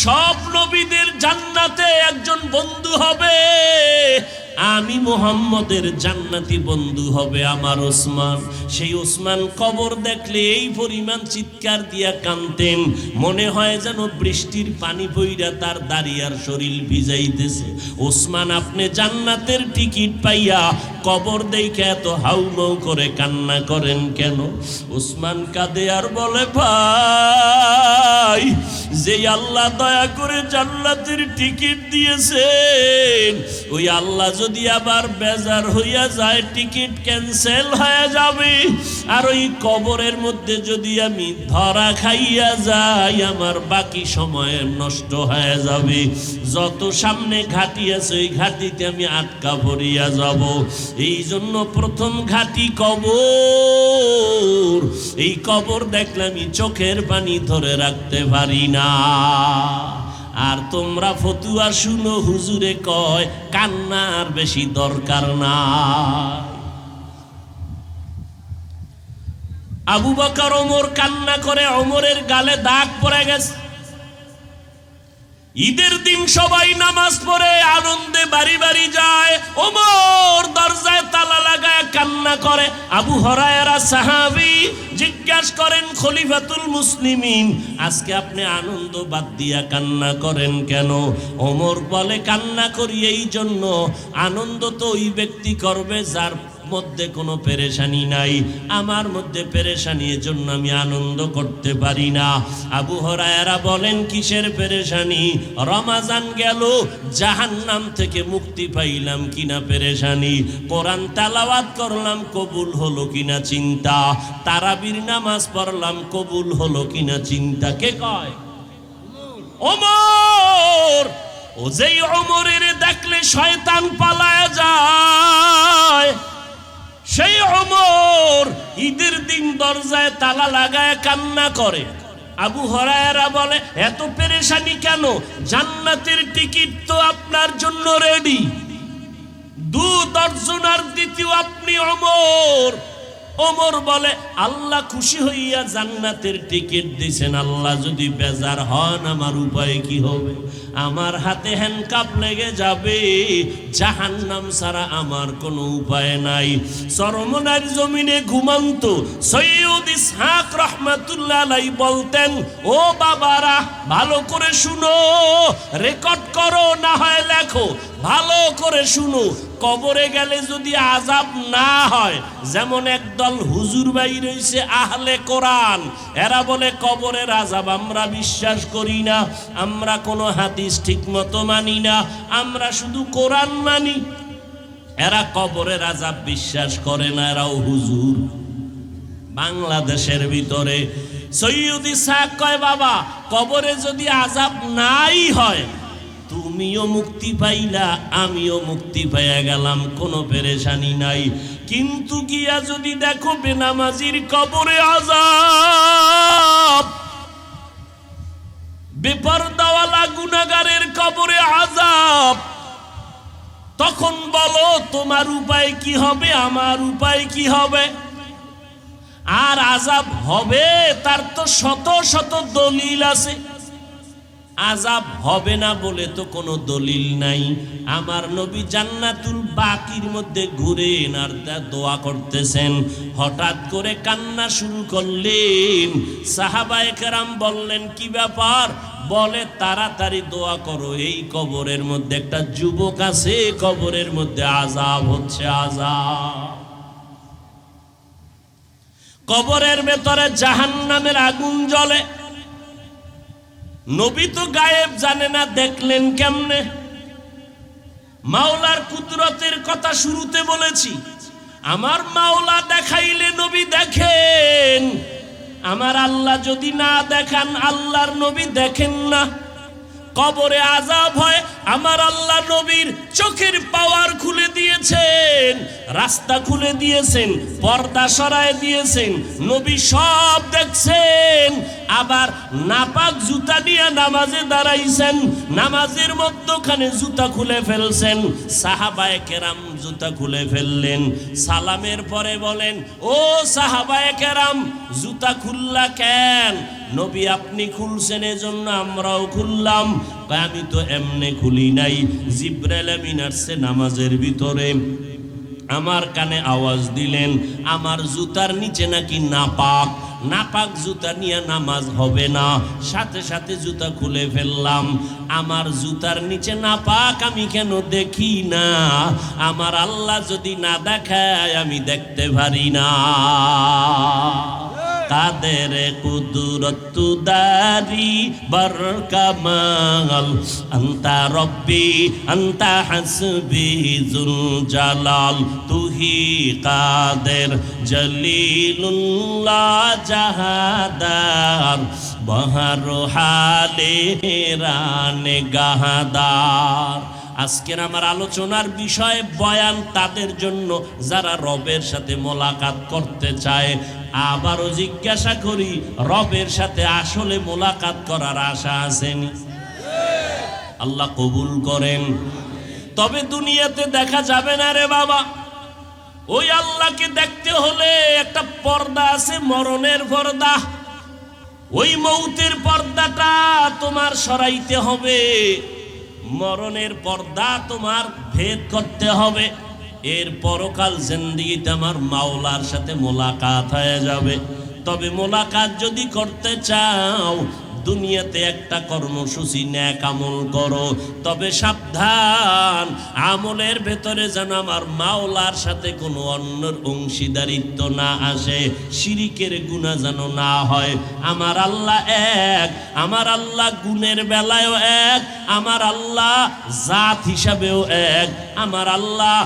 সব নবীদের জান্নাতে একজন বন্ধু হবে, আমি মুহাম্মদের জান্নাতি বন্ধু হবে আমার ওসমান। সেই ওসমান কবর দেখলে এই পরিমাণ চিৎকার দিয়া কাঁদতেন, মনে হয় যেন বৃষ্টির পানি পইরা তার দাড়ি আর শরীর ভিজাইতেছে। ওসমান, আপনি জান্নাতের টিকিট পাইয়া কবর দেখে এত হাউমাউ করে কান্না করেন কেন? ওসমান কাঁদে আর বলে, ভাই, যে আল্লাহ দয়া করে জান্নাতের টিকিট দিয়েছেন, ওই আল্লাহ যদি আবার বেজার হইয়া যায়, টিকিট ক্যান্সেল হয়ে যাবে। আর ওই কবরের মধ্যে যদি আমি ধরা খাইয়া যাই, আমার বাকি সময় নষ্ট হয়ে যাবে। যত সামনে ঘাটি আছে, ওই ঘাটিতে আমি আটকা পড়িয়া যাব। এই জন্য প্রথম ঘাটি কবর। এই কবর দেখলে আমি চোখের পানি ধরে রাখতে পারি না। আর তোমরা ফতুয়া শুনো, হুজুরে কয় কান্নার বেশি দরকার না। আবু বকর ওমর কান্না করে, ওমরের গালে দাগ পড়ে গেছে। ঈদের দিন সবাই নামাজ পড়ে আনন্দে বাড়ি বাড়ি যায়, ওমর দরজায় তালা লাগায় কান্না করে। আবু হুরায়রা সাহাবী জিজ্ঞাসা করেন, খলিফাতুল মুসলিমিন, আজকে আপনি আনন্দ বাদ দিয়া কান্না করেন কেন? ওমর বলে, কান্না করি এই জন্য, আনন্দ তো ওই ব্যক্তি করবে যার মধ্যে কোনো পেরেশানি নাই, আমার মধ্যে পেরেশানি, এজন্য আমি আনন্দ করতে পারি না। আবু হুরায়রা বলেন, কিসের পেরেশানি? রমাজান গেল, জাহান্নাম থেকে মুক্তি পাইলাম কিনা পেরেশানি, কোরআন তেলাওয়াত করলাম কবুল হলো কিনা চিন্তা, তারাবির নামাজ পড়লাম কবুল হলো কিনা চিন্তা। কে কয়? ওমর। ও যেই ওমরের দেখলে শয়তান পালায় যায়, সেই ওমর ঈদের দিন দরজায় তালা লাগায় কান্না করে। আবু হুরায়রা বলে, এত পেরেশানি কেন? জান্নাতের টিকিট তো আপনার জন্য রেডি, 2 দর্জনার দ্বিতীয় আপনি ওমর। ওমর বলে, আল্লাহ খুশি হইয়া জান্নাতের টিকিট দিয়েছেন, আল্লাহ যদি বেজার হন আমার উপায় কি হবে? আমার হাতে হ্যান্ডকাপ লেগে যাবে, জাহান্নাম ছাড়া আমার কোনো উপায় নাই। চরমনার জমিনে ঘুমন্ত সৈয়দ ইসহাক রহমাতুল্লাহ আলাইহি বলতেন, ও বাবারা ভালো করে শুনো, রেকর্ড করো না হয় লেখো, ভালো করে শুনো, কবরে গেলে যদি আযাব না হয়, যেমন একদল হুজুর ভাই রয়েছে আহলে কোরআন, এরা বলে কবরের আযাব আমরা বিশ্বাস করি না, আমরা কোনো হাদিস ঠিক মতো মানি না, আমরা শুধু কোরআন মানি। এরা কবরের আযাব বিশ্বাস করে না, এরাও হুজুর। বাংলাদেশের ভিতরে সৈয়দ ইসহাক কয়, বাবা কবরে যদি আযাব নাই হয়, তুমিও মুক্তি পাইলা আমিও মুক্তি পাইয়া গেলাম, কোনো পেরেশানি নাই। কিন্তু গিয়া যদি দেখো বেনামাজির কবরে আযাব, বেপরদাওয়ালা গুনাহগারের কবরে আযাব, তখন বলো তোমার উপায় কি হবে, আমার উপায় কি হবে? আর আযাব হবে তার তো শত শত দলিল আছে, আযাব হবে না বলে তো কোনো দলিল নাই। আমার নবী জান্নাতুল বাকির মধ্যে ঘুরেন আর দোয়া করতেছেন, হঠাৎ করে কান্না শুরু করলেন। সাহাবায়ে কেরাম বললেন, কি ব্যাপার? বলে, তাড়াতাড়ি দোয়া করো, এই কবরের মধ্যে একটা যুবক আছে, কবরের মধ্যে আযাব হচ্ছে, আযাব। কবরের ভেতরে জাহান্নামের আগুন জ্বলে। নবী তো গায়েব জানে না, দেখলেন কেমনে? মাওলার কুদরতের কথা শুরুতে বলেছি, আমার মাওলা দেখাইলে নবী দেখেন, আমার আল্লাহ যদি না দেখান আল্লাহর নবী দেখেন না। কবরে আযাব হয়, আমার আল্লাহ নবীর চোখের পাওয়ার খুলে দিয়েছেন, রাস্তা খুলে দিয়েছেন, পর্দা সরায় দিয়েছেন, নবী সব দেখছেন। আবার নাপাক জুতা নিয়ে নামাজে দাঁড়াইছেন, নামাজের মধ্যখানে জুতা খুলে ফেলছেন। সাহাবায়ে কেরাম জুতা খুলে ফেললেন, সালামের পরে বলেন, ও সাহাবায়ে কেরাম জুতা খুললা কেন? নবী আপনি খুলছেন এজন্য আমরাও খুললাম। আমি তো এমনি খুলি নাই, জিবরাইল আমিন আসছে নামাজের ভিতরে, আমার কানে আওয়াজ দিলেন আমার জুতার নিচে নাকি নাপাক, নাপাক জুতা নিয়ে নামাজ হবে না। সাথে সাথে জুতা খুলে ফেললাম। আমার জুতার নিচে নাপাক আমি কেন দেখি না? আমার আল্লাহ যদি না দেখায় আমি দেখতে পারি না। কাদের কুদরত দারি বরকামাল, আন্তা রব্বি আন্তা হাসবি জুল জালাল, তুহি কাদের জলিলুল্লাহ জাহাদার, বহর হালে রানে গাহাদার। আজকের আমার আলোচনার বিষয় বয়ান তাদের জন্য যারা রবের সাথে মোলাকাত করতে চায়। আবারও জিজ্ঞাসা করি, রবের সাথে আসলে মোলাকাত করার আশা আসেনি? আল্লাহ কবুল করেন। তবে দুনিয়াতে দেখা যাবে না রে বাবা, ওই আল্লাহকে দেখতে হলে একটা পর্দা আছে, মরণের পর্দা। ওই মৌতের পর্দাটা তোমার সরাইতে হবে, মরণের পর্দা তোমার ভেদ করতে হবে। এর পরকাল জিন্দেগিতে আমার মাওলার সাথে মোলাকাত হয়ে যাবে। তবে মোলাকাত যদি করতে চাও, দুনিয়াতে একটা কর্মসূচি নেক আমল করো, তবে সাবধান আমলের ভেতরে যেন আমার মাওলার সাথে কোনো অন্যর অংশীদারিত্ব না আসে, শিরিকের গুনাহ যেন না হয়। আমার আল্লাহ এক, আমার আল্লাহ গুণের বেলায়ও এক, আমার আল্লাহ জাত হিসাবেও এক, আমার আল্লাহ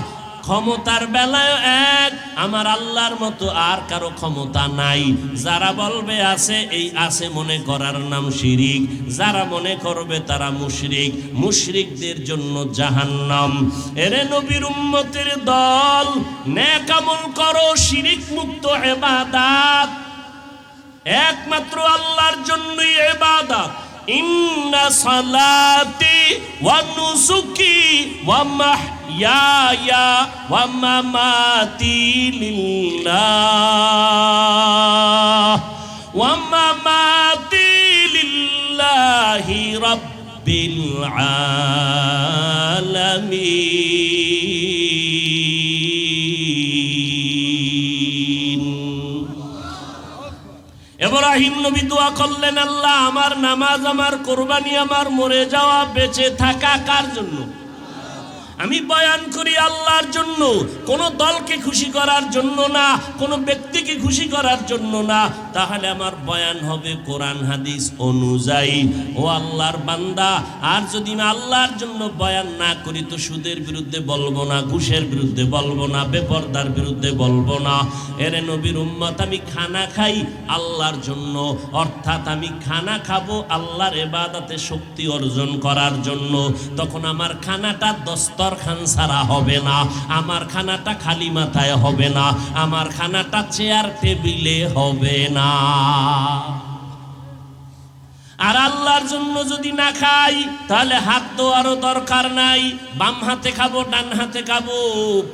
ক্ষমতার বেলায় এক। আমার আল্লাহর মতো আর কারো ক্ষমতা নাই। যারা বলবে আছে, এই আছে মনে করার নাম শিরিক। যারা মনে করবে তারা মুশরিক। মুশরিকদের জন্য জাহান্নাম। এরে নবীর উম্মতের দল, নেক আমল করো, শিরিক মুক্ত ইবাদত একমাত্র আল্লাহর জন্যই ইবাদত। ইন্না সালাতি ওয়া নুসুকি ওয়া মাহইয়ায়া ওয়া মামাতি লিল্লাহ ওয়া মামাতি লিল্লাহি রাব্বিল রাব্বিল আলামিন। ইব্রাহিম নবী দোয়া করলেন, আল্লাহ আমার নামাজ, আমার কোরবানি, আমার মরে যাওয়া, বেঁচে থাকা কার জন্য? আমি বয়ান করি আল্লাহর জন্য, কোন দলকে খুশি করার জন্য না, কোন ব্যক্তিকে খুশি করার জন্য না। তাহলে আমার বয়ান হবে কোরআন হাদিস অনুযায়ী। ও আল্লাহর বান্দা, আর যদি আমি আল্লাহর জন্য বয়ান না করি তো সুদের বিরুদ্ধে বলবো না, ঘুষের বিরুদ্ধে বলবো না, বেপরদার বিরুদ্ধে বলবো না। এরে নবীর উম্মত, আমি খানা খাই আল্লাহর জন্য, অর্থাৎ আমি খানা খাবো আল্লাহর ইবাদতে শক্তি অর্জন করার জন্য। তখন আমার খানাটা দস্তরখান ছাড়া হবে না, আমার খানাটা খালি মাথায় হবে না, আমার খানাটা চেয়ার টেবিলে হবে না। আর আল্লাহর জন্য যদি না খাই তাহলে হাত ধোয়ারও দরকার নাই, বাম হাতে খাবো, ডান হাতে খাবো,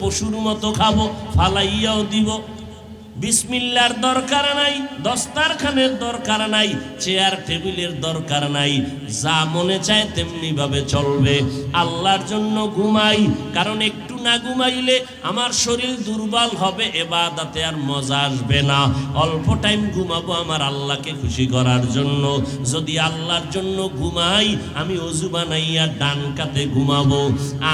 পশুর মতো খাবো, ফালাইয়াও দিব। বিসমিল্লার দরকার নাই, দস্তারখানের দরকার নাই, চেয়ার টেবিলের দরকার নাই, যা মনে চায় তেমনি ভাবে চলবে। আল্লাহর জন্য ঘুমাই, কারণ একটু না ঘুমাইলে আমার শরীর দুর্বল হবে, ইবাদতে আর মজা আসবে না। অল্প টাইম ঘুমাবো আমার আল্লাহকে খুশি করার জন্য। যদি আল্লাহর জন্য ঘুমাই, আমি ওযু বানাইয়া ডান কাতে ঘুমাবো,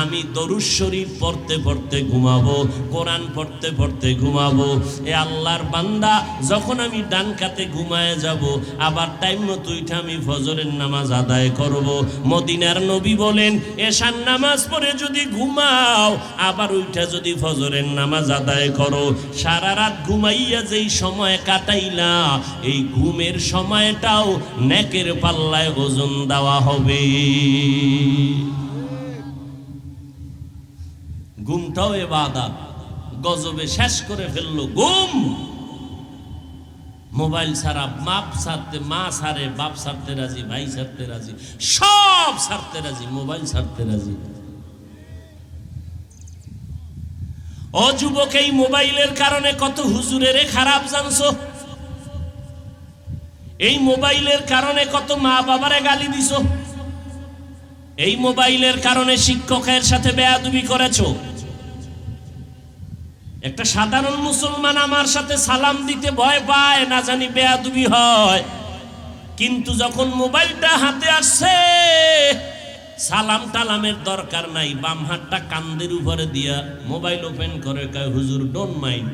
আমি দরুদ শরীফ পড়তে পড়তে ঘুমাবো, কোরআন পড়তে পড়তে ঘুমাবো। এ আল্লাহর বান্দা, যখন আমি ডান কাতে ঘুমায় যাব, আবার টাইম মতো উঠে আমি ফজরের নামাজ আদায় করব। মদিনার নবী বলেন, এশার নামাজ পড়ে যদি ঘুমাও, আবার উঠে যদি ফজরের নামাজ আদায় করো, সারা রাত ঘুমাইয়া যেই সময় কাটাইলা, এই ঘুমের সময়টাও নেকের পাল্লায় ওজন দেওয়া হবে। ঘুমটাও ইবাদত। গজবে শেষ করে ফেললো ঘুম। মোবাইল ছাড়া মাপ ছাড়তে, মা ছাড়ে, বাপ ছাড়তে রাজি, ভাই ছাড়তে রাজি, সব ছাড়তে রাজি, মোবাইল ছাড়তে রাজি। ও যুবক, এই মোবাইলের কারণে কত হুজুরের খারাপ জানছো? এই মোবাইলের কারণে কত মা বাবারে গালি দিছো? এই মোবাইলের কারণে শিক্ষকের সাথে বেয়াদবি করেছো। একটা সাধারণ মুসলমান আমার সাথে সালাম দিতে ভয় পায়, না জানি বেয়াদবি হয়, কিন্তু যখন মোবাইলটা হাতে আসছে, সালাম টালামের দরকার নাই, বাম হাতটা কান্দের উপরে দিয়া মোবাইল ওপেন করে কয়, হুজুর ডোন্ট মাইন্ড,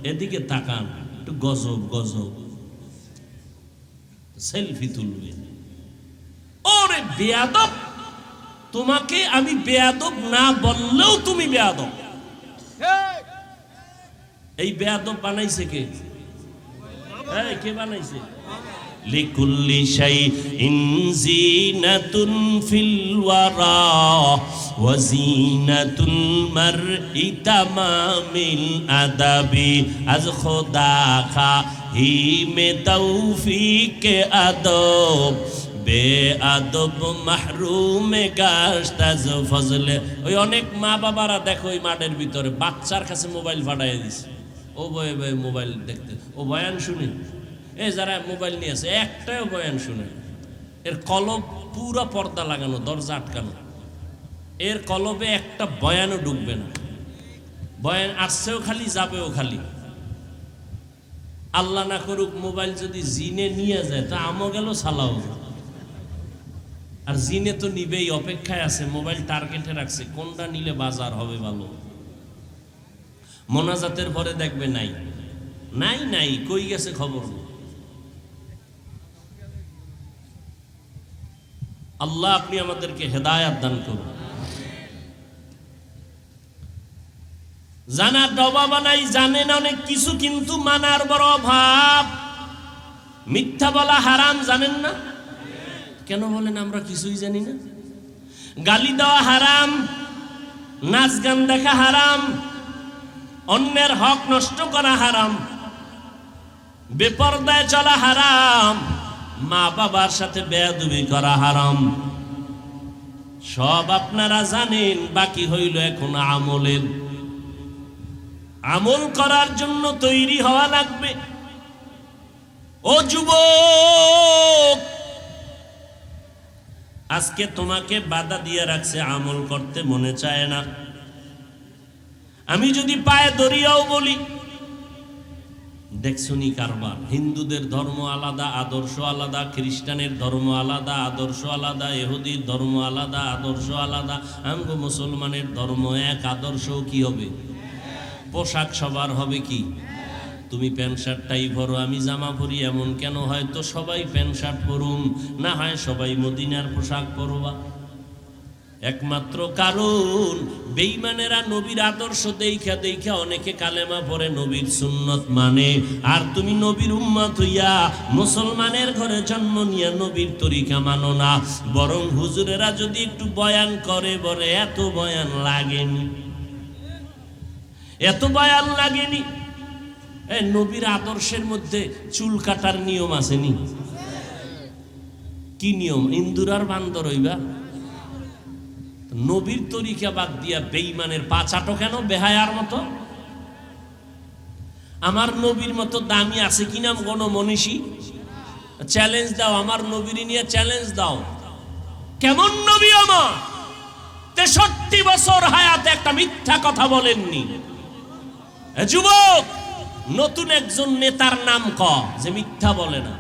এদিকে তাকান, একটু গজব গজব, সেলফি তুলবে। ওরে বেয়াদব, তোমাকে আমি বেয়াদব না বললেও তুমি বেয়াদব। এই বেয়াদব বানাইছে কে? কে বানাইছে? লিকুল্লি শাইইন জিনাতুন ফিল ওয়ারা ওয়া জিনাতুল মারই তামামিল আদাবি আজ খোদা খাহি মে তৌফিক আদব বেআদব মাহরুম গাশত আজ ফজলে। ওই অনেক মা বাবারা দেখো ওই মাঠের ভিতরে বাচ্চার কাছে মোবাইল ফাটাইয়া দিছে, ও বয়ে বয়ে মোবাইল দেখতে, ও বয়ান শুনে। এই যারা মোবাইল নিয়ে আছে একটাও বয়ান শুনে, এর কলব পুরো পর্দা লাগানো, দরজা আটকানো, এর কলবে একটা বয়ানও ঢুকবে না। বয়ান আসছেও খালি, যাবেও খালি। আল্লাহ না করুক মোবাইল যদি জিনে নিয়ে যায় তা আমও গেল, সালাও। আর জিনে তো নিবেই, অপেক্ষায় আছে, মোবাইল টার্গেটে রাখছে, কোনটা নিলে বাজার হবে ভালো। মোনাজাতের পরে দেখবে নাই নাই নাই, কই গেছে খবর। আল্লাহ আপনি আমাদেরকে হেদায়াত দান করুন। জানার অভাব নাই, জানেন অনেক কিছু, কিন্তু মানার বড় অভাব। মিথ্যা বলা হারাম, জানেন না? কেন বলেন? আমরা কিছুই জানি না। গালি দেওয়া হারাম, নাচ গান দেখা হারাম, অন্যের হক নষ্ট করা হারাম, বেপরদায় চলা হারাম, মা বাবার সাথে বেয়াদবি করা হারাম। সব আপনারা জানেন, বাকি হইল এখন আমলের। আমল করার জন্য তৈরি হওয়া লাগবে। ও যুবক, আজকে তোমাকে বাধা দিয়ে রাখছে, আমল করতে মনে চায় না। আমি যদি পায়ে দড়িয়াও বলি, দেখছুনি কারবার। হিন্দুদের ধর্ম আলাদা, আদর্শ আলাদা, খ্রিস্টানের ধর্ম আলাদা, আদর্শ আলাদা, ইহুদির ধর্ম আলাদা, আদর্শ আলাদা। আমগো মুসলমানের ধর্ম এক, আদর্শ কি হবে? পোশাক সবার হবে কি? তুমি প্যান্ট শার্টটাই পরো, আমি জামা পরি, এমন কেন? হয়তো সবাই প্যান্ট শার্ট পরুম, না হয় সবাই মদিনার পোশাক পরবা। একমাত্র কারণ বেঈমানেরা নবীর আদর্শ দেখা দেখা অনেকে কালেমা পড়ে, নবীর সুন্নত মানে। আর তুমি নবীর উম্মত হইয়া মুসলমানের ঘরে জন্ম নিয়ে নবীর তরিকা মানো না। বরং হুজুরেরা যদি একটু বয়ান করে, বলে এত বয়ান লাগেনি, এত বয়ান লাগেনি। নবীর আদর্শের মধ্যে চুল কাটার নিয়ম আসেনি? কি নিয়ম? ইন্দুর আর বান্দর হইবা? নবীর তরিকা বাদ দিয়া বেঈমানের পা চাটো কেন বেহায়ার মতো? আমার নবীর মতো দামি আছে কিনা কোন মনীষী? চ্যালেঞ্জ দাও, আমার নবীর নিয়ে চ্যালেঞ্জ দাও। কেমন নবী আমার? 63 বছর হায়াতে একটা মিথ্যা কথা বলেননি। যুবক, নতুন একজন নেতার নাম ক যে মিথ্যা বলে না।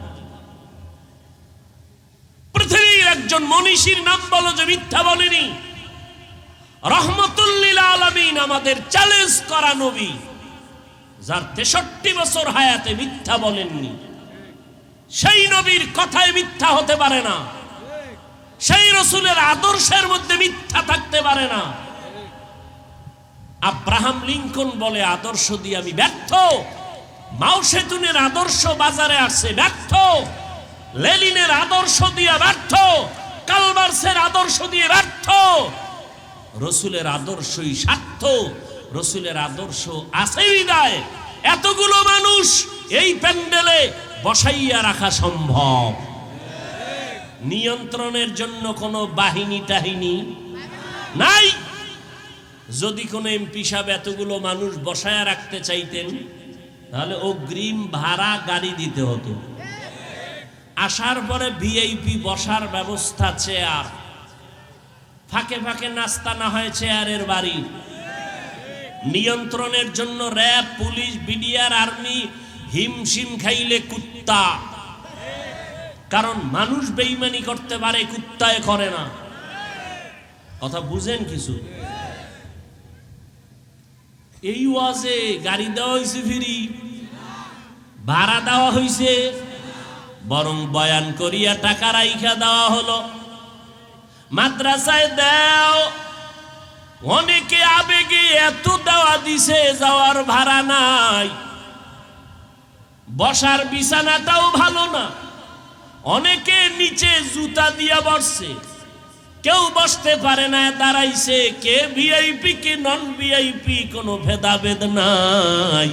পৃথিবীর একজন মনীষীর নাম বলো যে মিথ্যা বলেনি। রহমতুল লিল আলামিন আমাদের চ্যালেঞ্জ করা নবী, যার 63 বছর হায়াতে মিথ্যা বলেননি। সেই নবীর কথায় মিথ্যা হতে পারে না, সেই রাসূলের আদর্শের মধ্যে মিথ্যা থাকতে পারে না। আব্রাহাম লিঙ্কন বলে, আদর্শ দিয়ে আমি ব্যর্থ। মাও সেতুনের আদর্শ বাজারে আসছে, ব্যর্থ। লেনিনের আদর্শ দিয়ে ব্যর্থ, কালমার্সের আদর্শ দিয়ে ব্যর্থ। রসুলের আদর্শই স্বার্থ, রসুলের আদর্শ আছে বিদায় এতগুলো মানুষ এই প্যান্ডেলে বসাইয়া রাখা সম্ভব। নিয়ন্ত্রণের জন্য কোনো বাহিনী টাহিনী নাই। যদি কোনো এমপি সাহেব এতগুলো মানুষ বসায়া রাখতে চাইতেন, তাহলে অগ্রিম ভাড়া গাড়ি দিতে হতো। আসার পরে ভিআইপি বসার ব্যবস্থা, চেয়ার, ফাঁকে ফাঁকে নাস্তা না হয় চেয়ারের বাড়ি। নিয়ন্ত্রণের জন্য র্যাব, পুলিশ, বিডিআর, আর্মি হিমশিম খাইলে কুত্তা। কারণ মানুষ বেঈমানি করতে পারে, কুত্তায় করে না। কথা বুঝেন কিছু? এই ওয়াজে গাড়ি দেওয়া হয়েছে ফ্রি, ভাড়া দেওয়া হয়েছে, বরং বয়ান করিয়া টাকা রাইখা দেওয়া হলো। মাদ্রাসায় দাও, অনেকে আবেগে এত দেওয়া দিছে, যাওয়ার ভাড়া নাই, বসার বিছানাটাও ভালো না। অনেকে নিচে জুতা দিয়া বসছে, কেউ বসতে পারে না, দাঁড়াইছে। কে ভিআইপি কে নন ভিআইপি কোনো ভেদাভেদ নাই।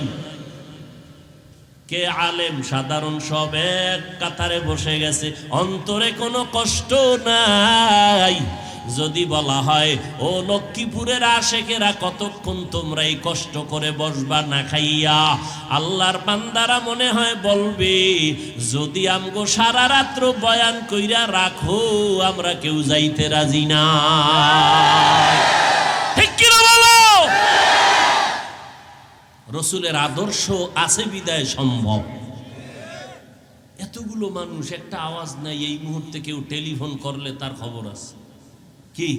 কে আলেম সাধারণ সব এক কাতারে বসে গেছে, অন্তরে কোনো কষ্ট নাই। যদি বলা হয়, ও লক্ষ্মীপুরের আশেকেরা কতক্ষণ তোমরা এই কষ্ট করে বসবা না খাইয়া, আল্লাহর বান্দারা মনে হয় বলবে, যদি আমগো সারা রাত্র বয়ান কইরা রাখো, আমরা কেউ যাইতে রাজি না। ঠিক কিনা বলো? রসুলের আদর্শ আছে বিদায় সম্ভব। এতগুলো মানুষ, একটা আওয়াজ নাই। এই মুহূর্তে কেউ টেলিফোন করলে তার খবর আছে কি?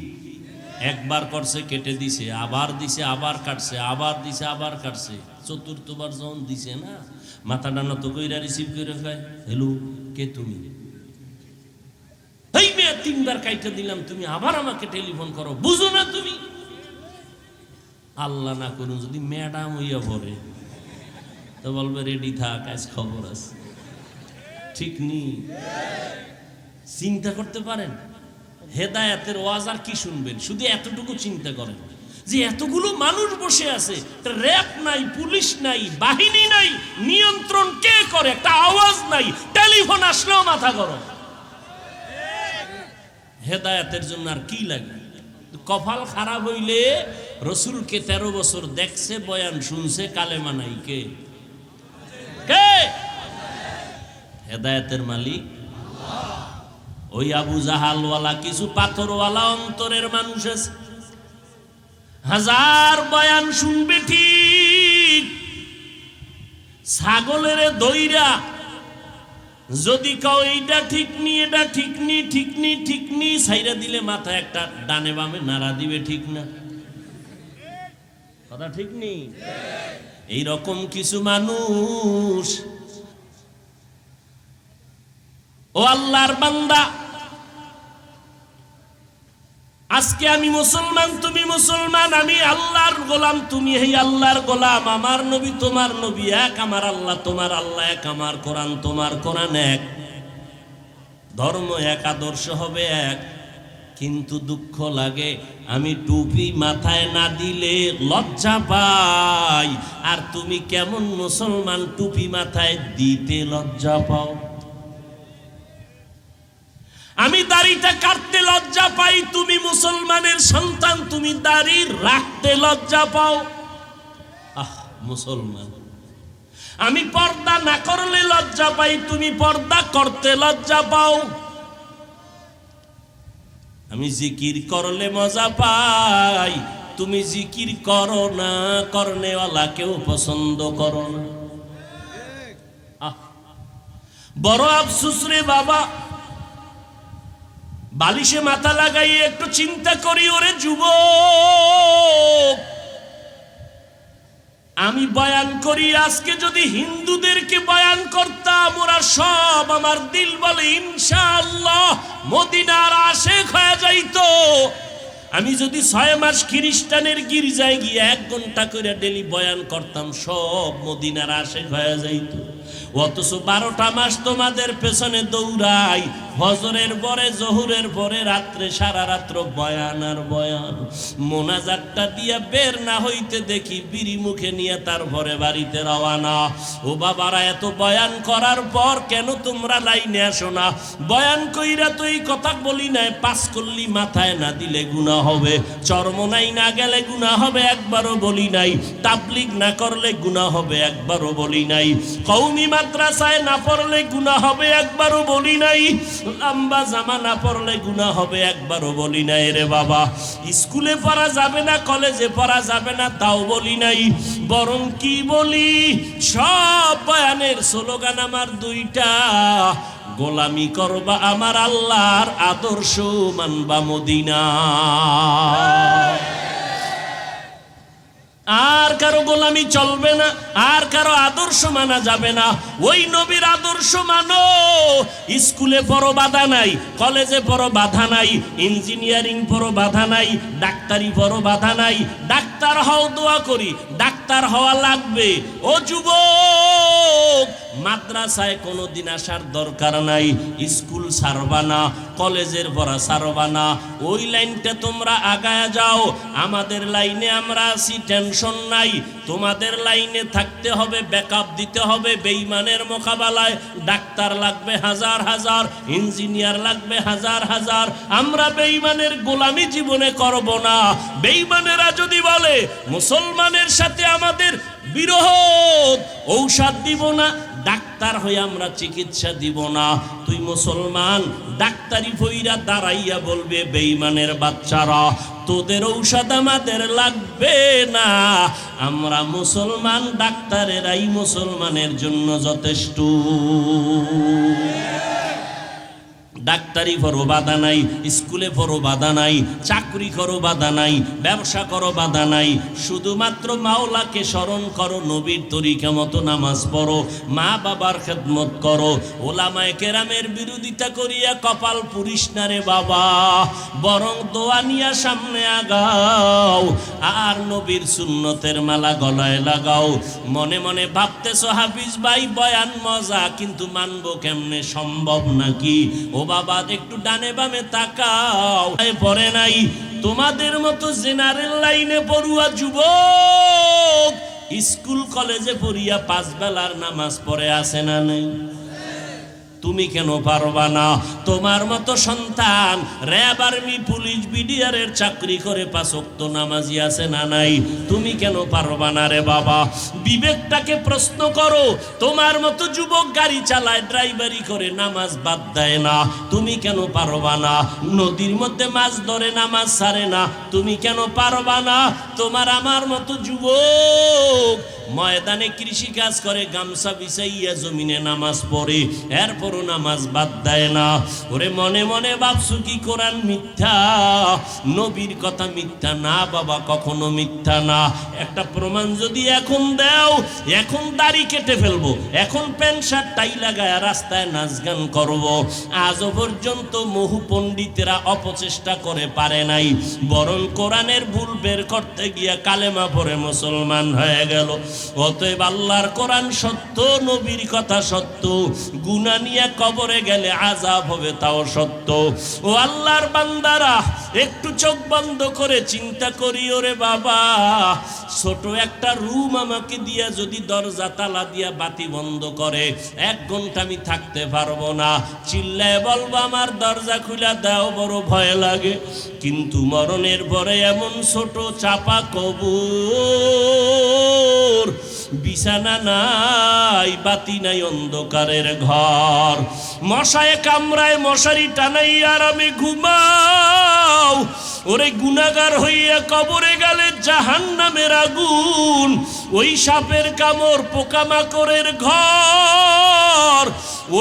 একবার করছে, কেটে দিছে, আবার দিছে, আবার কাটছে, আবার দিছে, আবার কাটছে। চতুর্থবার যখন দিছে না, মাথাটা নত কইরা রিসিভ করে কয়, হ্যালো, কে তুমি? এই মেয়ে, 3বার কাইটা দিলাম, তুমি আবার আমাকে টেলিফোন করো, বুঝো না তুমি? আল্লাহ না করুন যদি ম্যাডাম হইয়া পড়ে, তো বলবে রেডি থাক, আজ খবর আছে। ঠিক নি? চিন্তা করতে পারেন হেদায়েতের ওয়াজ আর কি শুনবেন? শুধু এতটুকু চিন্তা করেন যে এতগুলো মানুষ বসে আছে, র্যাব নাই, পুলিশ নাই, বাহিনী নাই, নিয়ন্ত্রণ কে করে? একটা আওয়াজ নাই, টেলিফোন আসলেও মাথা গরম। হেদায়েতের জন্য আর কি লাগে? কপাল খারাপ হইলে রসুলকে 13 বছর দেখছে, বয়ান শুনছে, কালেমা নাই। কে কে? হেদায়েতের মালিক ওই আবু জাহালওয়ালা কিছু পাথরওয়ালা অন্তরের মানুষ আছে, হাজার বয়ান শুনবে ঠিক, ছাগলের দইরা যদি কাউ এইটা ঠিক নি, এটা ঠিক নি, ঠিক নি, ঠিক নি ছাইরা দিলে মাথা একটা ডানে বামে নাড়া দিবে, ঠিক না? কথা ঠিক নেই? এইরকম কিছু মানুষ। ও আল্লাহর বান্দা, আজকে আমি মুসলমান, তুমি মুসলমান, আমি আল্লাহর গোলাম, তুমি এই আল্লাহর গোলাম। আমার নবী তোমার নবী এক, আমার আল্লাহ তোমার আল্লাহ এক, আমার কোরআন তোমার কোরআন এক, ধর্ম এক, আদর্শ হবে এক। কিন্তু দুঃখ লাগে আমি টুপি মাথায় না দিলে লজ্জা পাই, আর তুমি কেমন মুসলমান টুপি মাথায় দিতে লজ্জা পাও? আমি দাড়িটা কাটতে লজ্জা পাই, তুমি মুসলমানের সন্তান, তুমি দাড়ি রাখতে লজ্জা পাও। আহ মুসলমান। আমি পর্দা না করলে লজ্জা পাই, তুমি পর্দা করতে লজ্জা পাও। আমি জিকির করলে মজা পাই, তুমি জিকির করো না, করনেওয়ালা কেউ পছন্দ করো না। বড় আফসোস রে বাবা, বালিশে মাথা লাগাইয়ে একটু চিন্তা করি, ওরে যুবক, আমি বয়ান করি, আজকে যদি হিন্দুদেরকে বয়ান করতাম, ওরা সব আমার দিল বলে ইনশাআল্লাহ মদিনার আশেক হয়ে যাইতো। আমি যদি 6 মাস খ্রিস্টানের গির্জায় গিয়ে 1 ঘন্টা করে ডেলি বয়ান করতাম, সব মদিনার আশেক হয়ে যাইতো। অথচ 12টা মাস তোমাদের পেছনে দৌড়াই, ফজরের পরে, জোহরের পরে, রাত্রে সারা রাত্র বয়ান আর বয়ান। মোনাজাতটা দিয়া বের না হইতে দেখি বিড়ি মুখে নিয়ে তারপরে বাড়িতে রওয়ানা। ও বাবারা, এত বয়ান করার পর কেন তোমরা লাইনে আসো না? বয়ান কইরা তো এই কথা বলি নাই, পাস করলি মাথায় না দিলে গুনাহ হবে, চরমনাই না গেলে গুনাহ হবে, একবারও বলি নাই। তাবলিগ না করলে গুনাহ হবে, একবারও বলি নাই। কওমি মাদ্রাসায় না পড়লে গুনাহ হবে, একবারও বলি নাই। লম্বা জামা না পড়লে গুনাহ হবে, একবারও বলি নাই রে বাবা। স্কুলে পড়া যাবে না, কলেজে পড়া যাবে না, তাও বলি নাই। বরং কি বলি, সব বয়ানের স্লোগান আমার 2টা, গোলামি করবা আমার আল্লাহর, আদর্শ মানবা মদিনা। আর কারো গোলামি চলবে না, আর কারো আদর্শ মানা যাবে না। ওই নবীর আদর্শ মানো। স্কুলে পড়ো বাধা নাই, কলেজে পড়ো বাধা নাই, ইঞ্জিনিয়ারিং পড়ো বাধা নাই, ডাক্তারি পড়ো বাধা নাই। ডাক্তার হও, দোয়া করি, ডাক্তার হওয়া লাগবে। ও যুবক, মাদ্রাসায় কোনোদিন আসার দরকার নাই, স্কুল ছাড়বা না, কলেজের পড়া ছাড়বা না, ওই লাইনটা তোমরা আগায়া যাও। আমাদের লাইনে আমরা আছি, টেনশন নাই। তোমাদের লাইনে থাকতে হবে, ব্যাকআপ দিতে হবে বেঈমানের মোকাবেলায়। ডাক্তার লাগবে হাজার হাজার, ইঞ্জিনিয়ার লাগবে হাজার হাজার। আমরা বেঈমানের গোলামি জীবনে করব না। বেঈমানেরা যদি বলে মুসলমানের সাথে আমাদের বিরোধ, ঔষধ দিব না, ডাক্তার হয়ে আমরা চিকিৎসা দিব না। তুই মুসলমান, ডাক্তারি ফইরা দাঁড়াইয়া বলবে বেঈমানের বাচ্চারা তোদের ঔষধ আমাদের লাগবে না, আমরা মুসলমান, ডাক্তারেরাই মুসলমানের জন্য যথেষ্ট। ডাক্তারি করো বাধা নাই, স্কুলে পড়ো বাধা নাই, চাকরি করো বাধা নাই, ব্যবসা করো বাধা নাই। শুধুমাত্র মাওলাকে স্মরণ করো, নবীর তরিকা মতো নামাজ পড়ো, মা বাবার খেদমত করো। ওলামায়ে কেরামের বিরোধিতা করিয়া কপাল পুরিস না রে বাবা, বরং দোয়া নিয়া সামনে আগাও, আর নবীর সুন্নতের মালা গলায় লাগাও। মনে মনে ভাবতেছো হাফিজ ভাই বয়ান মজা, কিন্তু মানবো কেমনে, সম্ভব নাকি? ও বাবা, একটু ডানে বামে তাকাও। পড়ে নাই তোমাদের মতো জেনারেল লাইনে পড়ুয়া যুবক, স্কুল কলেজে পড়িয়া 5 বেলার নামাজ পড়ে আসে না নেই? তুমি কেন পারবা না? তোমার মতো সন্তান র্যাব, আর্মি, পুলিশ, বিডিআরের চাকরি করে 5 ওয়াক্ত নামাজি আছে না নাই? তুমি কেন পারবা না রে বাবা? বিবেকটাকে প্রশ্ন করো। তোমার মতো যুবক গাড়ি চালায়, ড্রাইভারি করে, নামাজ বাদ দেয় না, তুমি কেন পারবা না? নদীর মধ্যে মাছ ধরে, নামাজ ছাড়ে না, তুমি কেন পারবা না? তোমার আমার মতো যুবক ময়দানে কৃষি কাজ করে, গামছা বিছাইয়া জমিনে নামাজ পড়ে, এরপরও নামাজ বাদ দেয় না। ওরে মনে মনে ভাবছো কি কোরআন মিথ্যা, নবীর কথা মিথ্যা? না বাবা, কখনো মিথ্যা না। একটা প্রমাণ যদি এখন দাও, এখন দাড়ি কেটে ফেলবো, এখন প্যান্ট শার্ট টাই লাগায় রাস্তায় নাচ গান করবো। আজও পর্যন্ত বহু পণ্ডিতেরা অপচেষ্টা করে পারে নাই, বরং কোরআনের ভুল বের করতে গিয়া কালেমা পড়ে মুসলমান হয়ে গেল। অতএব আল্লাহর কোরআন সত্য, নবীর কথা সত্য, গুনাহ নিয়ে কবরে গেলে আযাব হবে তাও সত্য। ও আল্লাহর বান্দারা, একটু চোখ বন্ধ করে চিন্তা করি, ওরে বাবা, ছোট একটা রুম আমাকে দিয়া যদি দরজা তালা দিয়া বাতি বন্ধ করে, 1 ঘন্টা আমি থাকতে পারবো না। চিল্লায় বলবো আমার দরজা খুলে দাও, বড় ভয় লাগে। কিন্তু মরণের পরে এমন ছোট চাপা কবর, বিছানা নাই, বাতি নাই, অন্ধকারের ঘর, মশায় কামড়ায়, মশারি টানাই আরামে ঘুমাও। ওরে গুনাহগার হইয়া কবরে গেলে জাহান্নামের আগুন, ওই সাপের কামড়, পোকামাকড়ের ঘর,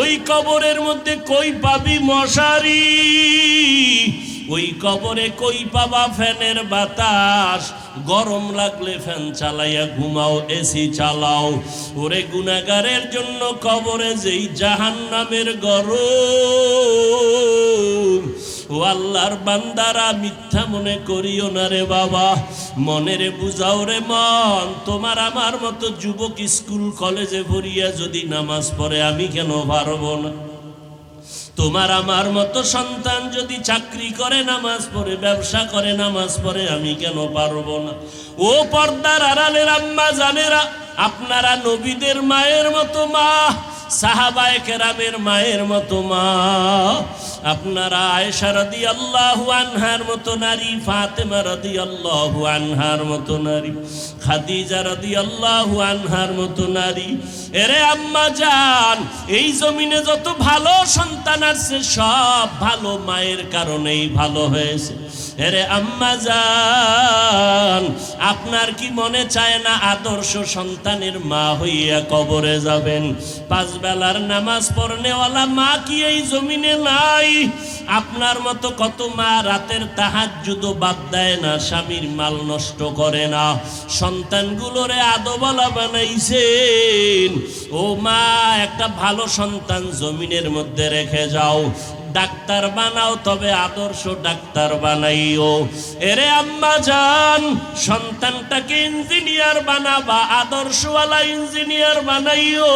ওই কবরের মধ্যে কই পাবি মশারি, ওই কবরে কই পাবা ফ্যানের বাতাস, গরম লাগলে ফ্যান চালাইয়া ঘুমাও, এসি চালাও। ওরে গুনাহগারের জন্য কবরে যেই জাহান্নামের গরম। ও আল্লাহর বান্দারা, মিথ্যা মনে করিও না রে বাবা, মনেরে বুঝাও রে মন। তোমার আমার মতো যুবক স্কুল কলেজে পড়িয়া যদি নামাজ পড়ে, আমি কেন পারবো না? তোমার আমার মতো সন্তান যদি চাকরি করে, নামাজ পড়ে, ব্যবসা করে, নামাজ পড়ে, আমি কেন পারবো না? ও পর্দার আড়ালের আম্মা জানেরা, আপনারা নবীদের মায়ের মতো মা, সাহাবায়ে কেরামের মায়ের মতো মা। আপনারা আয়েশা রাদিয়াল্লাহু আনহার মতো নারী, ফাতেমা রাদিয়াল্লাহু আনহার মতো নারী, খাদিজা রাদিয়াল্লাহু আনহার মতো নারী। এরে আম্মা জান, এই জমিনে যত ভালো সন্তান আছে, সব ভালো মায়ের কারণেই ভালো হয়েছে। এরে আম্মা জান, আপনার কি মনে চায় না আদর্শ সন্তানের মা হইয়া কবরে যাবেন? 5 বেলার নামাজ পড়নেওয়ালা মা কি এই জমিনে নাই? আপনার মতো কত মা রাতের তাহাজ্জুদ বাদ দেয় না, স্বামীর মাল নষ্ট করে না, সন্তানগুলোরে আদোবালা বানাইছেন। ও মা, একটা ভালো সন্তান জমিনের মধ্যে রেখে যাও, ডাক্তার বানাও, তবে আদর্শ ডাক্তার বানাইও। এরে আম্মা জান, সন্তানটাকে ইঞ্জিনিয়ার বানাবা, আদর্শওয়ালা ইঞ্জিনিয়ার বানাইও।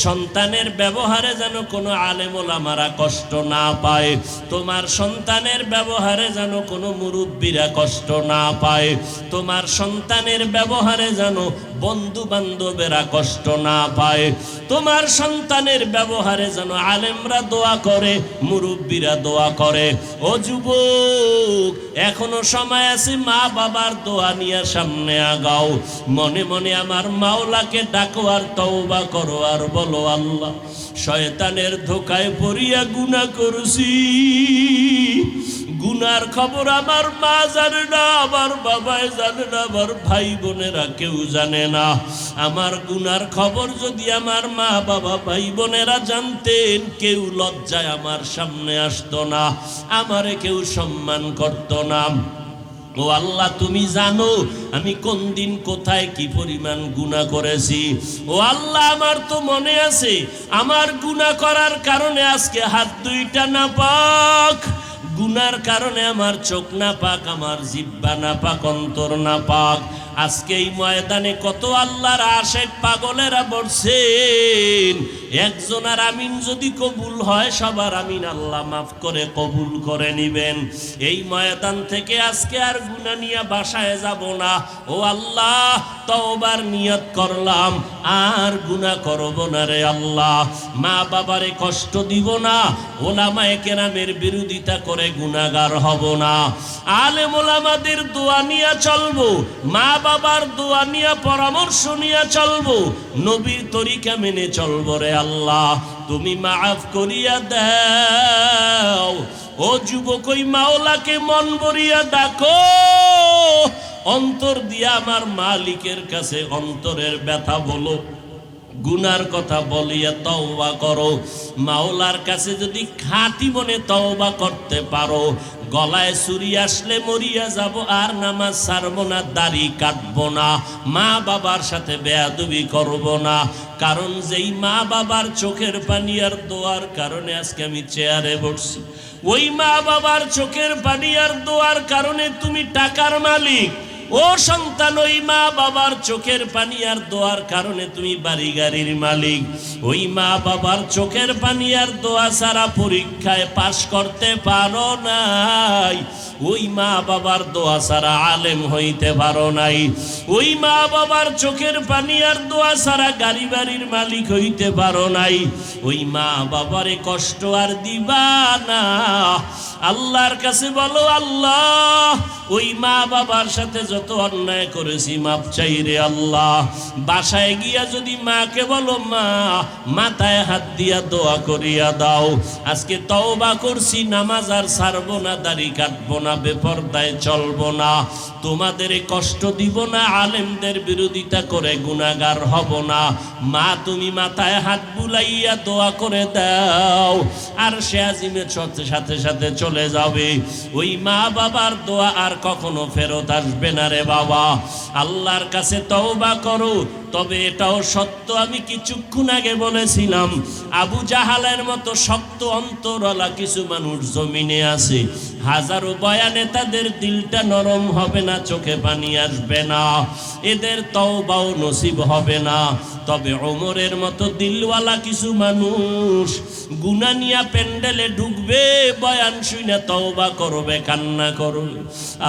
সন্তানের ব্যবহারে যেন কোনো আলেম ওলামারা কষ্ট না পায়, তোমার সন্তানের ব্যবহারে যেন কোনো মুরব্বীরা কষ্ট না পায়, তোমার সন্তানের ব্যবহারে যেন বন্ধু বান্ধবেরা কষ্ট না পায়, তোমার সন্তানের ব্যবহারে যেন আলেমরা দোয়া করে, মুরব্বীরা দোয়া করে। ও যুবক, এখনো সময় আছে, মা বাবার দোয়া নিয়ে সামনে আগাও, মনে মনে আমার মাওলাকে ডাকো আর তওবা করো আর বলো, আল্লাহ, শয়তানের ধোকায় পড়িয়া গুনাহ করছি, গুনার খবর আমার মা জানে না, আমার বাবাই জানে না, আমার ভাই বোনেরা কেউ জানে না। আমার গুনার খবর যদি আমার মা বাবা ভাই বোনেরা জানতেন, কেউ লজ্জায় আমার সামনে আসতো না, আমারে কেউ সম্মান করতো না। ও আল্লাহ, তুমি জানো আমি কোন দিন কোথায় কি পরিমাণ গুনাহ করেছি। ও আল্লাহ, আমার তো মনে আছে, আমার গুনাহ করার কারণে আজকে হাত দুইটা নাপাক, গুনার কারণে আমার চোখ না পাক, আমার জিহ্বা না পাক, অন্তর না পাক। আজকে এই ময়দানে কত আল্লাহর আশেক পাগলেরা বলছেন, একজনের আমিন যদি কবুল হয় সবার আমিন আল্লাহ মাফ করে কবুল করে নিবেন। এই ময়দান থেকে আজকে আর গুনাহ নিয়ে বাসায় যাব না। ও আল্লাহ, তওবার নিয়ত করলাম, আর গুনাহ করব না রে আল্লাহ। মা বাবারে কষ্ট দিব না, ওলামায়ে কেরামের বিরোধিতা করে গুনাহগার হব না। আলেম ওলামাদের দোয়া নিয়ে চলবো, মা বাবার দোয়া নিয়ে পরামর্শ নিয়ে চলবো, নবীর তরিকা মেনে চলবো রে আল্লাহ। তুমি মাফ করিয়া দাও। ও যুবক, ওই মাওলাকে মন ভরিয়া ডাকো, অন্তর দিয়া আমার মালিকের কাছে অন্তরের ব্যথা বলো, গুনার কথা বলিয়া তওবা করো। মাওলার কাছে যদি খাঁটি মনে তওবা করতে পারো, গলায় ছুরি আসলে মরিয়া যাব, আর নামাজ ছাড়বো না, দাড়ি কাটবো না, মা বাবার সাথে বেয়াদবি করব না। কারণ যেই মা বাবার চোখের পানি আর দোয়ার কারণে আজকে আমি চেয়ারে বসছি, ওই মা বাবার চোখের পানি আর দোয়ার কারণে তুমি টাকার মালিক। ও সন্তান, ওই মা বাবার চোখের পানি আর দোয়ার কারণে তুমি বাড়ি গাড়ির মালিক। ওই মা বাবার চোখের পানি আর দোয়া ছাড়া পরীক্ষায় পাশ করতে পারো নাই। ওই মা বাবার দোয়া ছাড়া আলেম হইতে পারো নাই। ওই মা বাবার চোখের পানি আর দোয়া ছাড়া গাড়ি বাড়ির মালিক হইতে পারো নাই। ওই মা বাবারে কষ্ট আর দিবা না। আল্লাহর কাছে বলো, আল্লাহ, ওই মা বাবার সাথে যত অন্যায় করেছি মাপ চাই রে আল্লাহ। বাসায় গিয়া যদি মাকে বলো, মা, মাথায় হাত দিয়া দোয়া করিয়া দাও, আজকে তওবা করছি, নামাজ আর ছাড়বো না, দাড়ি কাটবো না, বেপরদায় চলবো না, তোমাদের কষ্ট দিব না, আলেমদের বিরোধিতা করে গুনাহগার হব না। মা, তুমি মাথায় হাত বুলাইয়া দোয়া করে দাও, আর সে আজিমের সাথে সাথে চলে যাবে। ওই মা বাবার দোয়া আর কখনো ফেরত আসবে না রে বাবা। আল্লাহর কাছে তওবা করো। তবে এটাও সত্য, আমি কিছুক্ষণ আগে বলেছিলাম, আবু জাহালের মতো শক্ত অন্তরওয়ালা কিছু মানুষ জমিনে আছে, হাজারো বয়ানে তাদের দিলটা নরম হবে না, চোখে পানি আসবে না, এদের তওবাও নসিব হবে না। তবে ওমরের মতো দিলওয়ালা কিছু মানুষ গুনাহ নিয়া প্যান্ডেলে ঢুকবে, বয়ান শুনে তওবা করবে, কান্না করবে,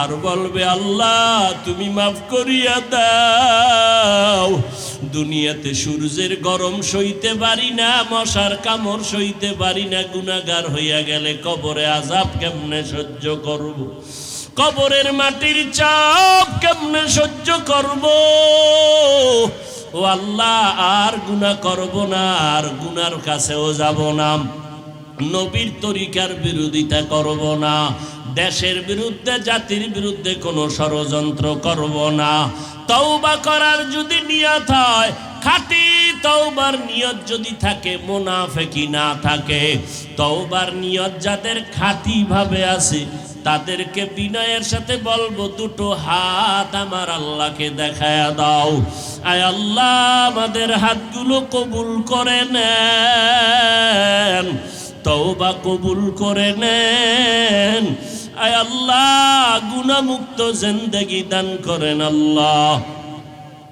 আর বলবে, আল্লাহ তুমি মাফ করিয়া দাও। দুনিয়াতে সূর্যের গরম সইতে পারি না, মশার কামড় সইতে পারি না, গুনাহগার হইয়া গেলে কবরে আযাব কেমনে সহ্য করব? কবরের মাটির চাপ কেমনে সহ্য করব? ও আল্লাহ, আর গুনাহ করব না, আর গুনার কাছেও যাব না, নবীর তরিকার বিরোধিতা করব না, দেশের বিরুদ্ধে, জাতির বিরুদ্ধে কোনো ষড়যন্ত্র করব না। তওবা করার যদি নিয়ত হয়, খাঁটি তওবার নিয়ত যদি থাকে, মুনাফিকি না থাকে, তওবার নিয়ত যাদের খাঁটি ভাবে আছে, তাদেরকে বিনয়ের সাথে বলবো, দুটো হাত আমার আল্লাহকে দেখায়া দাও। আয় আল্লাহ, আমাদের হাতগুলো কবুল করে নেন, তওবা কবুল করে নেন। আয় আল্লাহ, গুনাহমুক্ত জিন্দেগি দান করেন আল্লাহ।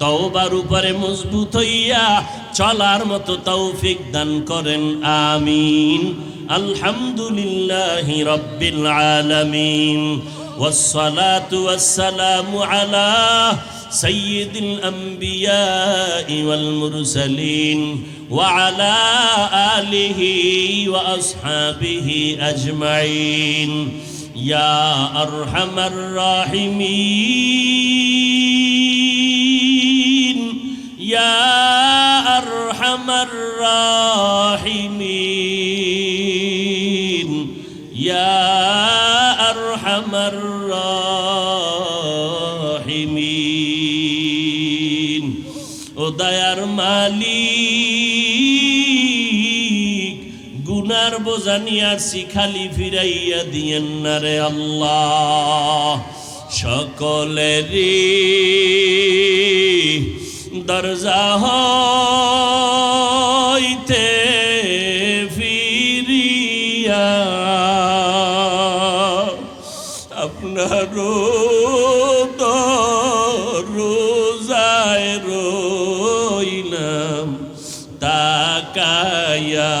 তওবার উপরে মজবুত হইয়া চলার মতো তৌফিক দান করেন, আমিন। আলহামদুলিল্লাহি রাব্বিল আলামিন, ওয়াসসালাতু ওয়াসসালামু আলা সাইয়্যিদিল আমবিয়াই ওয়াল মুরসালিন ওয়া আলা আলিহি ওয়া আসহাবিহি আজমাইন। ইয়া আরহামার রাহিমিন, ইয়া আরহামার রাহিমিন, ইয়া আরহামার রাহিমিন। ও দয়ার মালিক, গুনার বোঝা নিয়ে আসছি, খালি ফিরাইয়া দিয়েন না রে আল্লাহ। সকলেরই দরজা হইতে ফিরিয়া রইলাম তাকায়া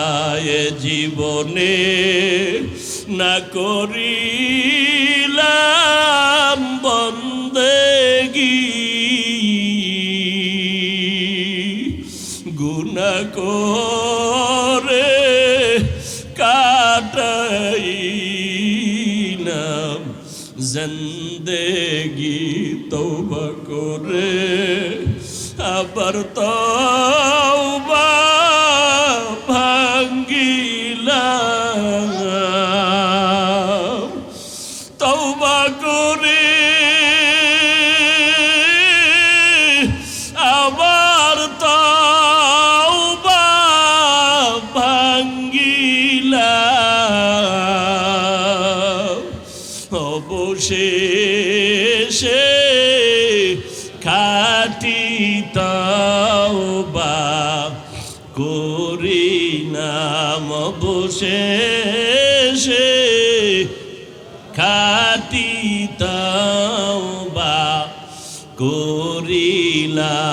এ জীবনে না করিলাম বন্দেগী গুনাহ করে কাটাইলাম জিন্দেগি তওবা করে আবার তওবা ভাঙ্গিলাম তওবা করে আবার তওবা ভাঙ্গিলাম অবশেষে খাঁটি তওবা করিলাম অবশেষে খাঁটি তওবা করিলাম।